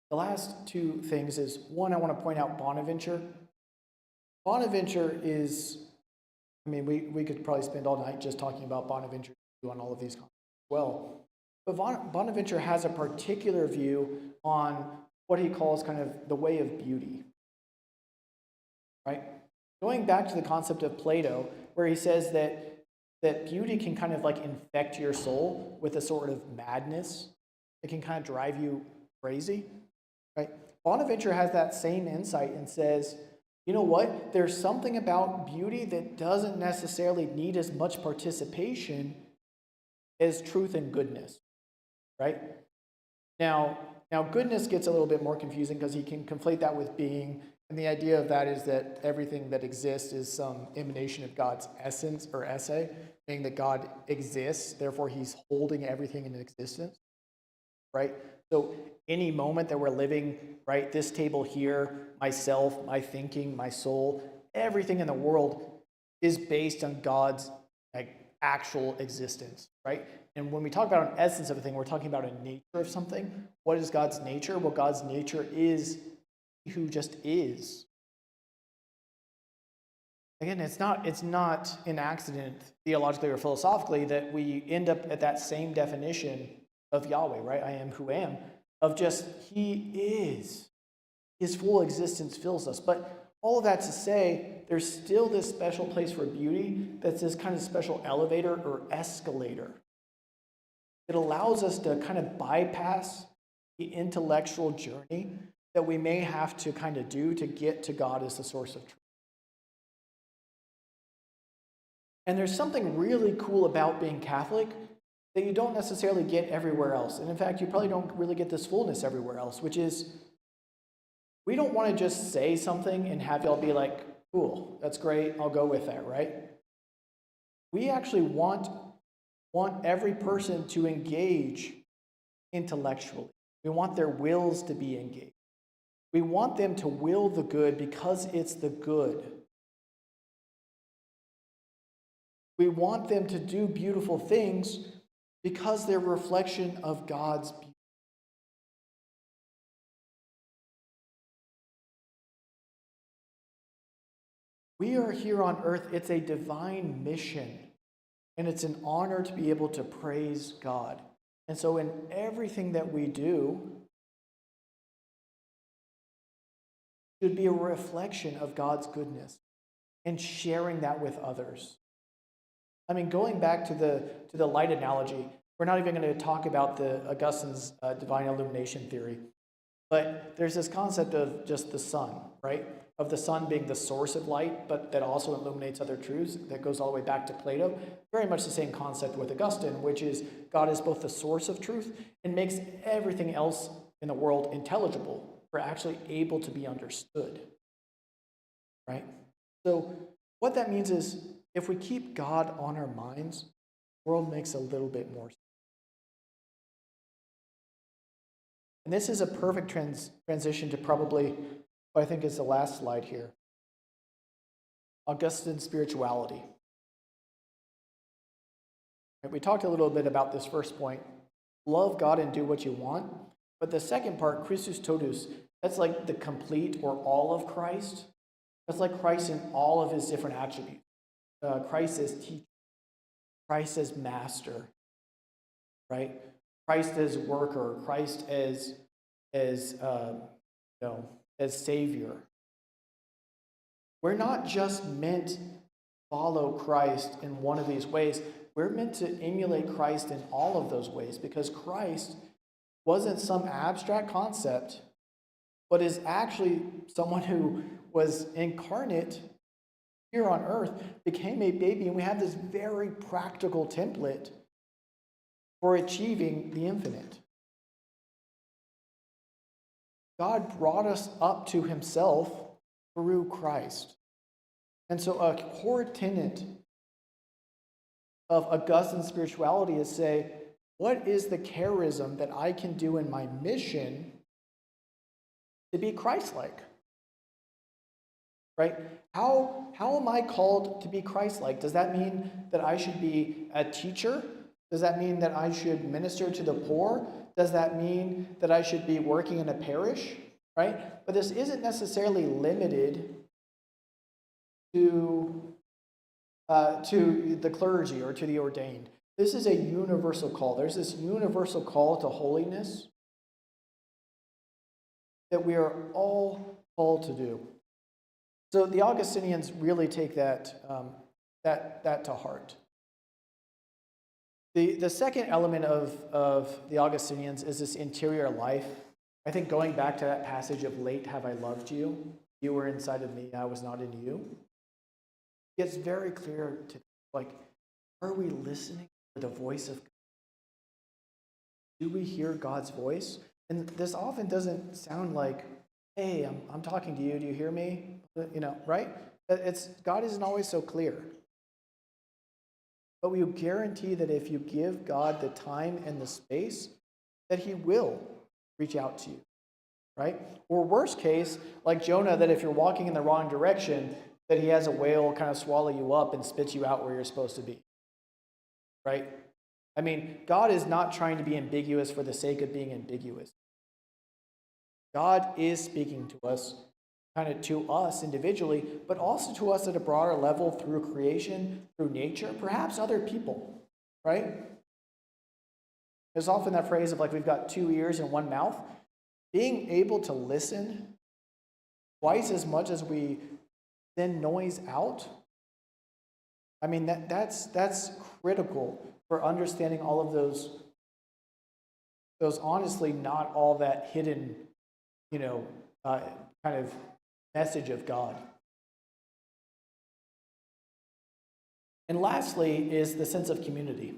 Speaker 2: The last two things is, one, I want to point out Bonaventure. Bonaventure is, I mean, we could probably spend all night just talking about Bonaventure on all of these concepts as well. But Bonaventure has a particular view on what he calls kind of the way of beauty. Right? Going back to the concept of Plato, where he says that beauty can kind of like infect your soul with a sort of madness. It can kind of drive you crazy. Right? Bonaventure has that same insight and says, you know what? There's something about beauty that doesn't necessarily need as much participation as truth and goodness. Right? Now goodness gets a little bit more confusing because he can conflate that with being, and the idea of that is that everything that exists is some emanation of God's essence or esse, meaning that God exists, therefore he's holding everything in existence, right? So any moment that we're living, right, this table here, myself, my thinking, my soul, everything in the world is based on God's actual existence, right? And when we talk about an essence of a thing, we're talking about a nature of something. What is God's nature? Well, God's nature is he who just is. Again, it's not an accident, theologically or philosophically, that we end up at that same definition of Yahweh, right? I am who am, of just he is. His full existence fills us. But all of that to say, there's still this special place for beauty that's this kind of special elevator or escalator. It allows us to kind of bypass the intellectual journey that we may have to kind of do to get to God as the source of truth. And there's something really cool about being Catholic that you don't necessarily get everywhere else. And in fact, you probably don't really get this fullness everywhere else, which is we don't want to just say something and have y'all be like, cool, that's great, I'll go with that, right? We actually want every person to engage intellectually. We want their wills to be engaged. We want them to will the good because it's the good. We want them to do beautiful things because they're a reflection of God's beauty. We are here on earth. It's a divine mission, and it's an honor to be able to praise God. And so in everything that we do should be a reflection of God's goodness and sharing that with others. I mean, going back to the light analogy, we're not even going to talk about the Augustine's divine illumination theory, but there's this concept of just the sun, right? Of the sun being the source of light, but that also illuminates other truths. That goes all the way back to Plato. Very much the same concept with Augustine, which is God is both the source of truth and makes everything else in the world intelligible, or actually able to be understood, right? So what that means is if we keep God on our minds, the world makes a little bit more sense. And this is a perfect transition to probably what I think is the last slide here. Augustine's spirituality. We talked a little bit about this first point. Love God and do what you want. But the second part, Christus totus, that's like the complete or all of Christ. That's like Christ in all of his different attributes. Christ as teacher, Christ as master, right? Christ as worker, Christ as savior. We're not just meant to follow Christ in one of these ways. We're meant to emulate Christ in all of those ways, because Christ wasn't some abstract concept, but is actually someone who was incarnate here on earth, became a baby, and we have this very practical template for achieving the infinite. God brought us up to himself through Christ. And so a core tenet of Augustine's spirituality is say, what is the charism that I can do in my mission to be Christ-like? Right? How am I called to be Christ-like? Does that mean that I should be a teacher? Does that mean that I should minister to the poor? Does that mean that I should be working in a parish? Right? But this isn't necessarily limited to the clergy or to the ordained. This is a universal call. There's this universal call to holiness that we are all called to do. So the Augustinians really take that to heart. The second element of the Augustinians is this interior life. I think going back to that passage of late have I loved you, you were inside of me, I was not in you. It's very clear to, like, are we listening for the voice of God? Do we hear God's voice? And this often doesn't sound like, hey, I'm talking to you, do you hear me? Right? God isn't always so clear. But we guarantee that if you give God the time and the space, that he will reach out to you, right? Or worst case, like Jonah, that if you're walking in the wrong direction, that he has a whale kind of swallow you up and spit you out where you're supposed to be, right? I mean, God is not trying to be ambiguous for the sake of being ambiguous. God is speaking to us, kind of to us individually, but also to us at a broader level through creation, through nature, perhaps other people, right? There's often that phrase of like, we've got 2 ears and 1 mouth. Being able to listen twice as much as we send noise out, I mean, that's critical for understanding all of those honestly not all that hidden, kind of message of God. And lastly is the sense of community.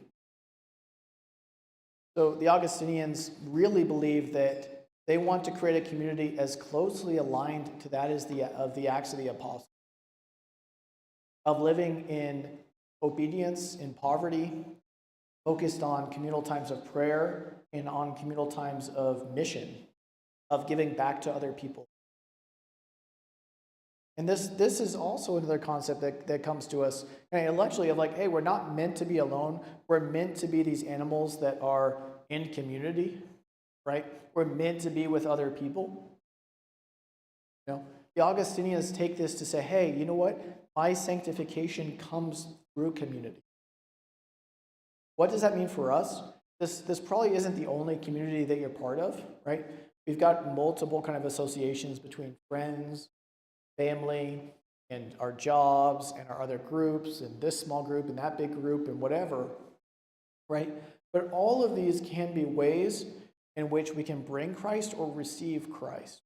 Speaker 2: So the Augustinians really believe that they want to create a community as closely aligned to that as of the Acts of the Apostles, of living in obedience, in poverty, focused on communal times of prayer and on communal times of mission, of giving back to other people. And this is also another concept that comes to us intellectually of like, hey, we're not meant to be alone. We're meant to be these animals that are in community, right? We're meant to be with other people. The Augustinians take this to say, hey, you know what? My sanctification comes through community. What does that mean for us? This probably isn't the only community that you're part of, right? We've got multiple kind of associations between friends, family, and our jobs, and our other groups, and this small group, and that big group, and whatever, right? But all of these can be ways in which we can bring Christ or receive Christ.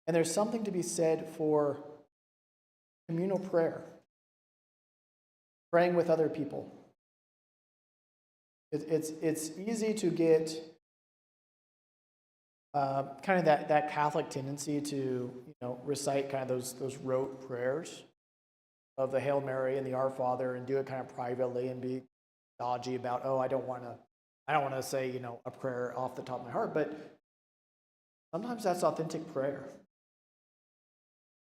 Speaker 2: And there's something to be said for communal prayer, praying with other people. It's easy to get kind of that Catholic tendency to recite kind of those rote prayers of the Hail Mary and the Our Father and do it kind of privately and be dodgy about, I don't want to say a prayer off the top of my heart, but sometimes that's authentic prayer.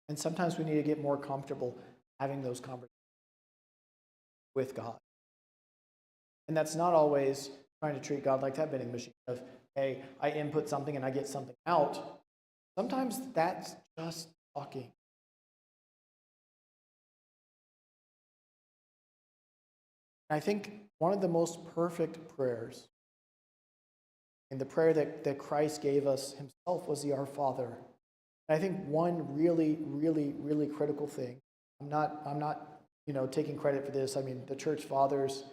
Speaker 2: And sometimes we need to get more comfortable having those conversations with God. And that's not always trying to treat God like that vending machine of, hey, I input something and I get something out. Sometimes that's just talking. I think one of the most perfect prayers, and the prayer that Christ gave us himself, was the Our Father. And I think one really, really, really critical thing, I'm not taking credit for this. I mean, the church fathers,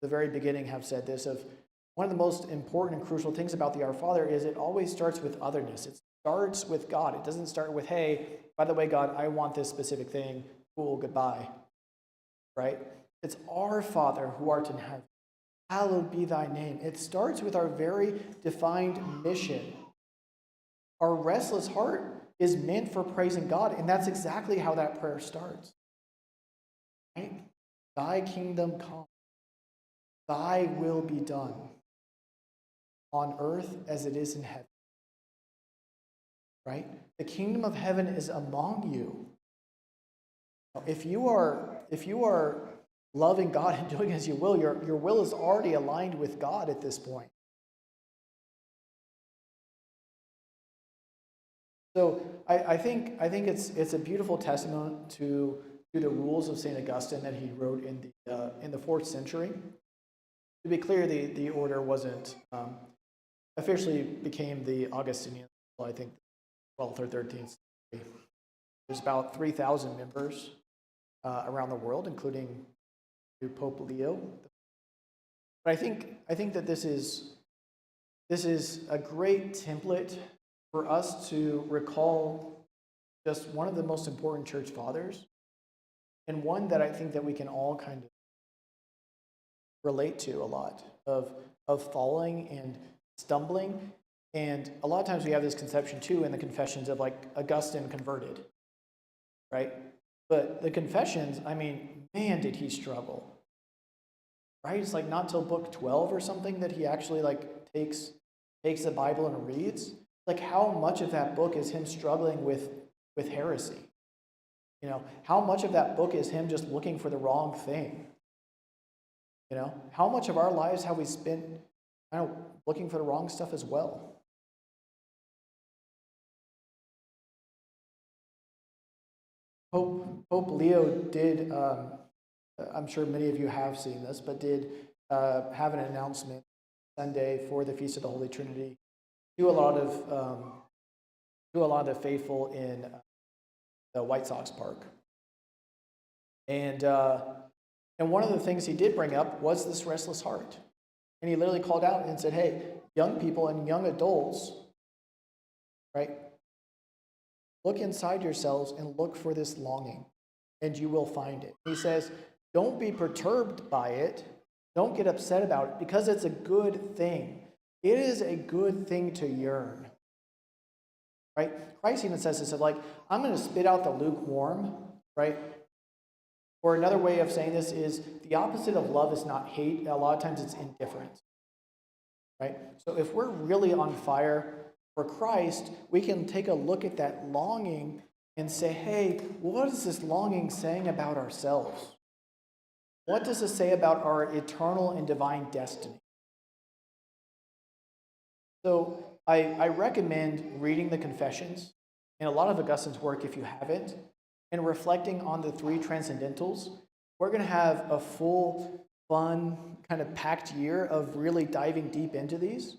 Speaker 2: the very beginning have said this of one of the most important and crucial things about the Our Father is it always starts with otherness. It starts with God. It doesn't start with, hey, by the way, God, I want this specific thing. Cool, goodbye. Right? It's our Father who art in heaven. Hallowed be thy name. It starts with our very defined mission. Our restless heart is meant for praising God, and that's exactly how that prayer starts. Right? Thy kingdom come. Thy will be done on earth as it is in heaven. Right? The kingdom of heaven is among you. If you are loving God and doing as you will, your will is already aligned with God at this point. So I think it's a beautiful testament to the rules of St. Augustine that he wrote in the 4th century. To be clear, the order wasn't officially became the Augustinian until I think 12th or 13th century. There's about 3,000 members around the world, including Pope Leo. But I think that this is a great template for us to recall just one of the most important church fathers, and one that I think that we can all kind of relate to a lot of falling and stumbling. And a lot of times we have this conception too in the confessions of like Augustine converted, right? But the confessions, I mean, man, did he struggle, right? It's like not till book 12 or something that he actually like takes the Bible and reads. Like how much of that book is him struggling with heresy? How much of that book is him just looking for the wrong thing? How much of our lives have we spent looking for the wrong stuff as well? Pope Leo did, I'm sure many of you have seen this, but did have an announcement Sunday for the Feast of the Holy Trinity to a lot of faithful in the White Sox Park. And one of the things he did bring up was this restless heart. And he literally called out and said, hey, young people and young adults, right? Look inside yourselves and look for this longing, and you will find it. He says, don't be perturbed by it. Don't get upset about it, because it's a good thing. It is a good thing to yearn. Right? Christ even says this, like, I'm going to spit out the lukewarm, right? Or another way of saying this is the opposite of love is not hate. A lot of times it's indifference. Right? So if we're really on fire for Christ, we can take a look at that longing and say, hey, what is this longing saying about ourselves? What does it say about our eternal and divine destiny? So I recommend reading the Confessions and a lot of Augustine's work if you haven't, and reflecting on the 3 Transcendentals. We're going to have a full, fun, kind of packed year of really diving deep into these.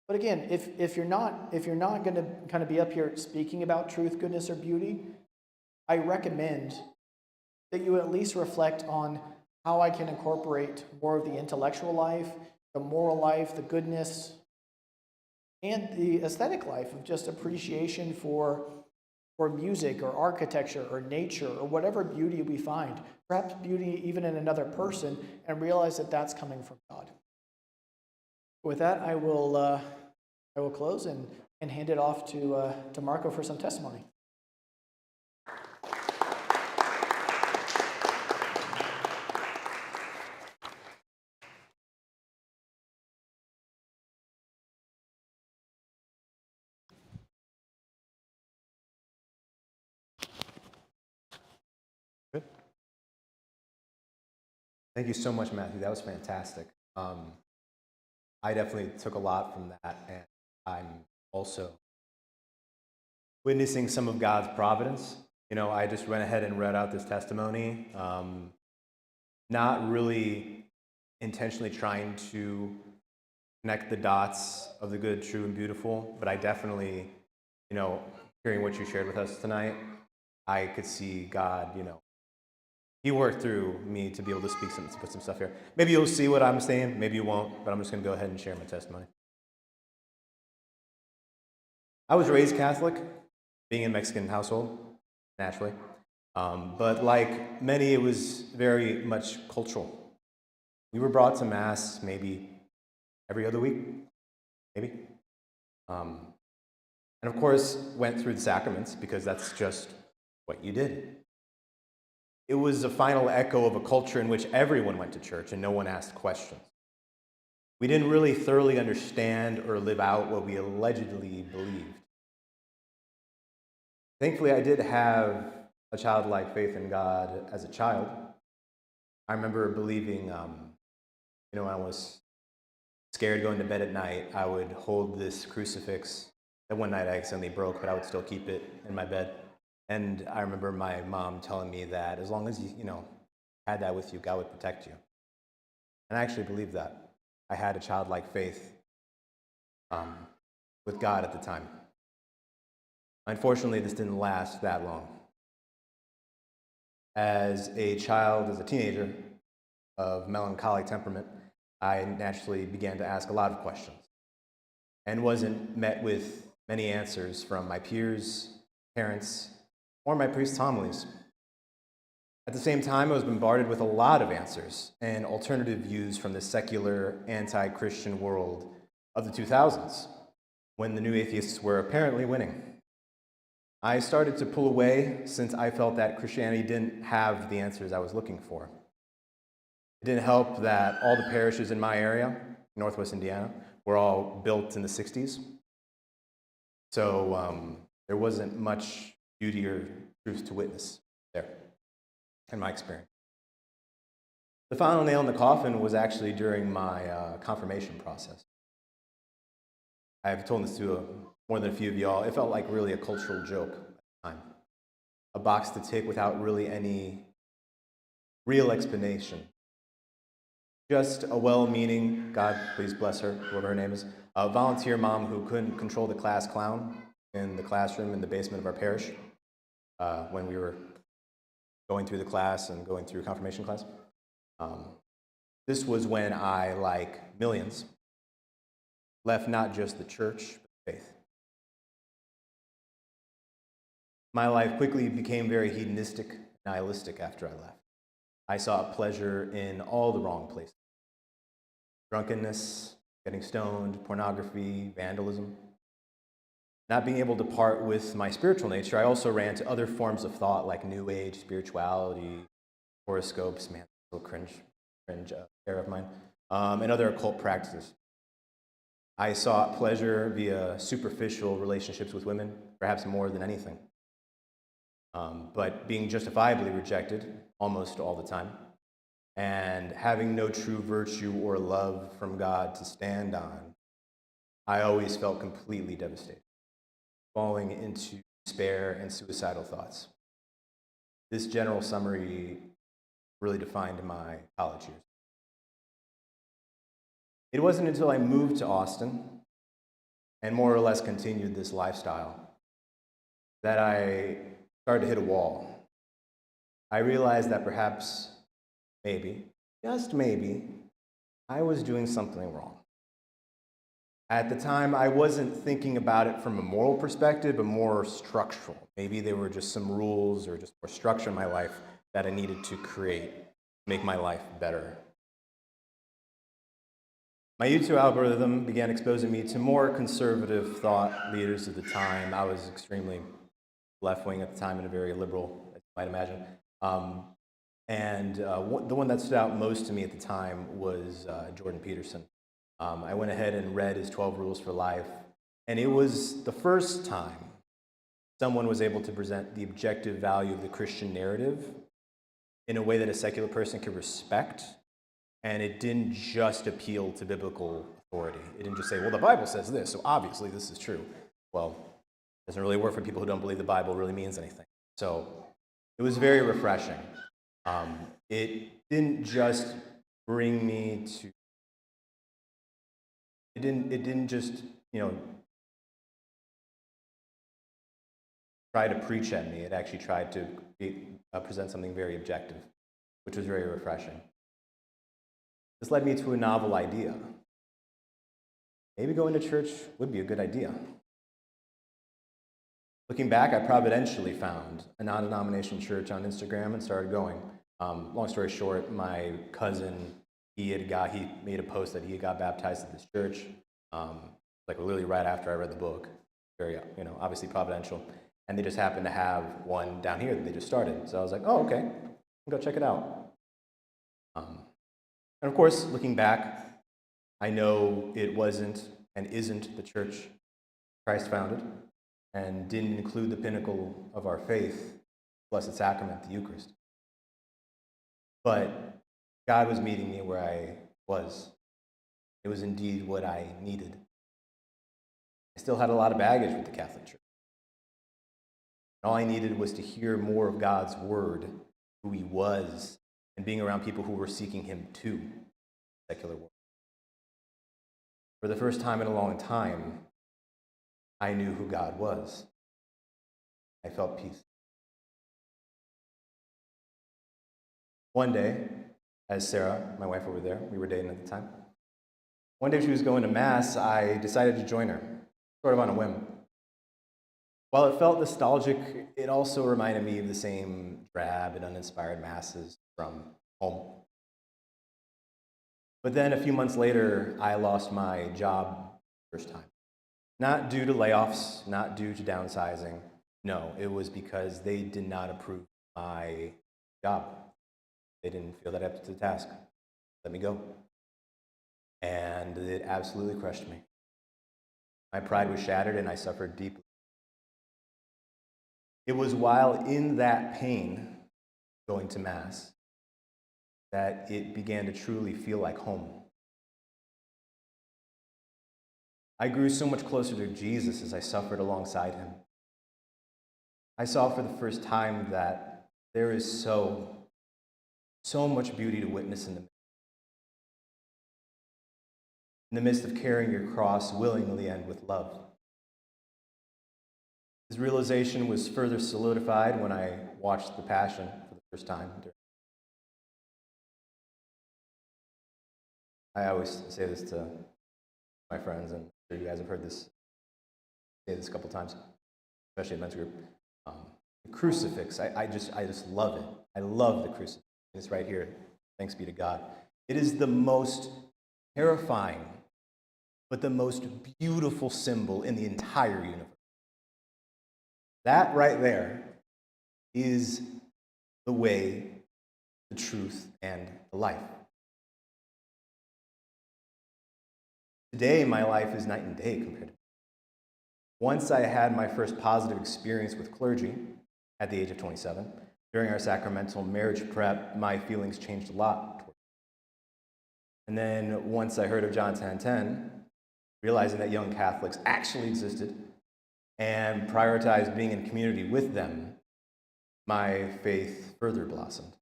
Speaker 2: But again, if you're not going to kind of be up here speaking about truth, goodness, or beauty, I recommend that you at least reflect on how I can incorporate more of the intellectual life, the moral life, the goodness, and the aesthetic life of just appreciation for music or architecture or nature or whatever beauty we find, perhaps beauty even in another person, and realize that that's coming from God. With that, I will close and hand it off to Marco for some testimony.
Speaker 3: Good. Thank you so much, Matthew. That was fantastic. I definitely took a lot from that, and I'm also witnessing some of God's providence. I just went ahead and read out this testimony, not really intentionally trying to connect the dots of the good, true, and beautiful, but I definitely, hearing what you shared with us tonight, I could see God, He worked through me to be able to put some stuff here. Maybe you'll see what I'm saying, maybe you won't, but I'm just going to go ahead and share my testimony. I was raised Catholic, being in a Mexican household, naturally. But like many, it was very much cultural. We were brought to Mass maybe every other week, maybe. And of course, went through the sacraments because that's just what you did. It was a final echo of a culture in which everyone went to church and no one asked questions. We didn't really thoroughly understand or live out what we allegedly believed. Thankfully, I did have a childlike faith in God as a child. I remember believing, when I was scared going to bed at night, I would hold this crucifix that one night I accidentally broke, but I would still keep it in my bed. And I remember my mom telling me that as long as you, had that with you, God would protect you. And I actually believed that. I had a childlike faith with God at the time. Unfortunately, this didn't last that long. As a child, as a teenager of melancholic temperament, I naturally began to ask a lot of questions and wasn't met with many answers from my peers, parents, or my priest's homilies. At the same time, I was bombarded with a lot of answers and alternative views from the secular, anti-Christian world of the 2000s, when the new atheists were apparently winning. I started to pull away since I felt that Christianity didn't have the answers I was looking for. It didn't help that all the parishes in my area, Northwest Indiana, were all built in the 60s. So there wasn't much beauty or truth to witness there, in my experience. The final nail in the coffin was actually during my confirmation process. I've told this to more than a few of y'all. It felt like really a cultural joke at the time. A box to tick without really any real explanation. Just a well-meaning, God please bless her, whoever her name is, a volunteer mom who couldn't control the class clown in the classroom in the basement of our parish when we were going through the class and going through confirmation class. This was when I, like millions, left not just the church, but faith. My life quickly became very hedonistic, nihilistic after I left. I sought pleasure in all the wrong places. Drunkenness, getting stoned, pornography, vandalism. Not being able to part with my spiritual nature, I also ran to other forms of thought like New Age, spirituality, horoscopes, man, so cringe era of mine, and other occult practices. I sought pleasure via superficial relationships with women, perhaps more than anything. But being justifiably rejected almost all the time, and having no true virtue or love from God to stand on, I always felt completely devastated, falling into despair and suicidal thoughts. This general summary really defined my college years. It wasn't until I moved to Austin and more or less continued this lifestyle that I started to hit a wall. I realized that perhaps, maybe, just maybe, I was doing something wrong. At the time, I wasn't thinking about it from a moral perspective, but more structural. Maybe there were just some rules or just more structure in my life that I needed to create to make my life better. My YouTube algorithm began exposing me to more conservative thought leaders of the time. I was extremely left-wing at the time and a very liberal, as you might imagine. The one that stood out most to me at the time was Jordan Peterson. I went ahead and read his 12 Rules for Life, and it was the first time someone was able to present the objective value of the Christian narrative in a way that a secular person could respect, and it didn't just appeal to biblical authority. It didn't just say, well, the Bible says this, so obviously this is true. Well, it doesn't really work for people who don't believe the Bible really means anything. So it was very refreshing. It didn't just bring me to, it didn't just, try to preach at me. It actually tried to present something very objective, which was very refreshing. This led me to a novel idea. Maybe going to church would be a good idea. Looking back, I providentially found a non-denominational church on Instagram and started going. Long story short, my cousin, he made a post that he got baptized at this church, like literally right after I read the book. Very, obviously providential. And they just happened to have one down here that they just started. So I was like, oh, okay, I'll go check it out. And of course, looking back, I know it wasn't and isn't the church Christ founded and didn't include the pinnacle of our faith, Blessed Sacrament, the Eucharist. But God was meeting me where I was. It was indeed what I needed. I still had a lot of baggage with the Catholic Church. All I needed was to hear more of God's word, who he was, and being around people who were seeking him too, the secular world. For the first time in a long time, I knew who God was. I felt peace. One day, as Sarah, my wife over there, we were dating at the time, one day she was going to Mass, I decided to join her, sort of on a whim. While it felt nostalgic, it also reminded me of the same drab and uninspired Masses from home. But then a few months later, I lost my job first time. Not due to layoffs, not due to downsizing. No, it was because they did not approve my job. They didn't feel that up to the task. Let me go. And it absolutely crushed me. My pride was shattered and I suffered deeply. It was while in that pain, going to Mass, that it began to truly feel like home. I grew so much closer to Jesus as I suffered alongside him. I saw for the first time that there is so much beauty to witness in the midst of carrying your cross willingly and with love. This realization was further solidified when I watched The Passion for the first time. I always say this to my friends, and I'm sure you guys have heard this, say this a couple times, especially in men's group. The crucifix, I just love it. I love the crucifix. It's right here. Thanks be to God. It is the most terrifying, but the most beautiful symbol in the entire universe. That right there is the way, the truth, and the life. Today, my life is night and day compared to. Once I had my first positive experience with clergy at the age of 27, during our sacramental marriage prep, my feelings changed a lot. And then once I heard of J1010, realizing that young Catholics actually existed and prioritized being in community with them, my faith further blossomed.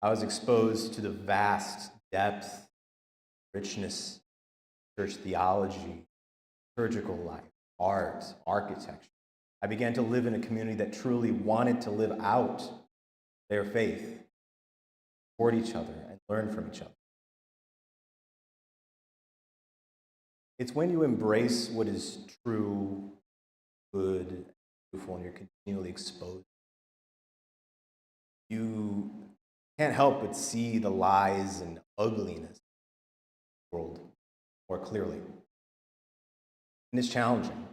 Speaker 3: I was exposed to the vast depth, richness, church theology, liturgical life, art, architecture. I began to live in a community that truly wanted to live out their faith, support each other, and learn from each other. It's when you embrace what is true, good, beautiful, and you're continually exposed. You can't help but see the lies and ugliness of the world more clearly. And it's challenging.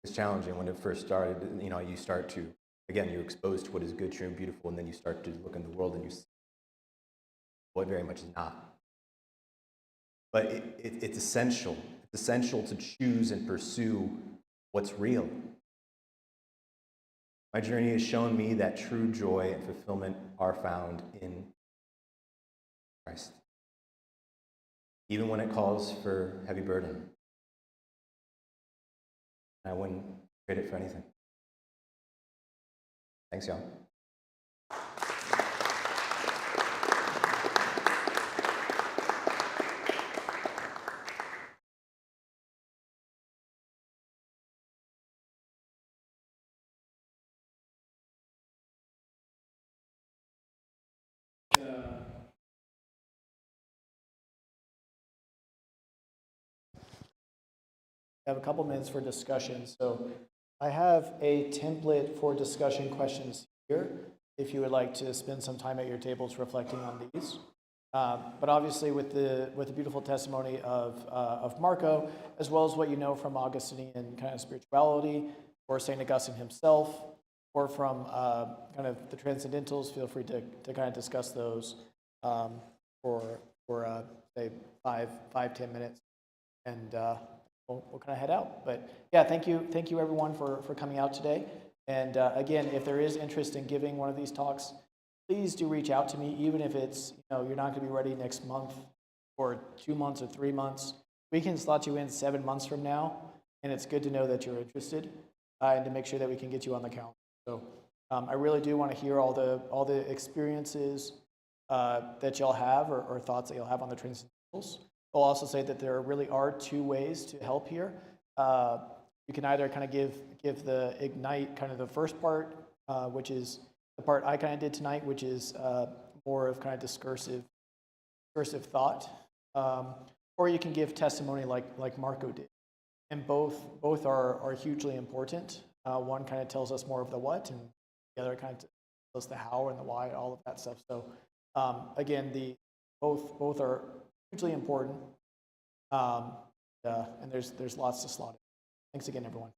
Speaker 3: It's challenging when it first started. You start to, again, you're exposed to what is good, true, and beautiful, and then you start to look in the world and you see what very much is not. But it's essential. It's essential to choose and pursue what's real. My journey has shown me that true joy and fulfillment are found in Christ, even when it calls for heavy burden. I wouldn't trade it for anything. Thanks, y'all.
Speaker 2: have a couple minutes for discussion. So I have a template for discussion questions here, if you would like to spend some time at your tables reflecting on these. But obviously with the beautiful testimony of Marco, as well as what you know from Augustine and kind of spirituality, or St. Augustine himself, or from kind of the Transcendentals, feel free to kind of discuss those for say 5-10 minutes, and we'll kind of head out. But yeah, thank you everyone for coming out today. And again, if there is interest in giving one of these talks, please do reach out to me, even if it's, you're not going to be ready next month or 2 months or 3 months. We can slot you in 7 months from now, and it's good to know that you're interested and to make sure that we can get you on the calendar. So I really do want to hear all the experiences that y'all have or thoughts that y'all have on the Transcendentals. I'll also say that there really are 2 ways to help here. You can either kind of give the Ignite kind of the first part, which is the part I kind of did tonight, which is more of kind of discursive thought, or you can give testimony like Marco did, and both are hugely important. One kind of tells us more of the what, and the other kind of tells us the how and the why, all of that stuff. So again, both are hugely important, and there's lots to slot in. Thanks again, everyone.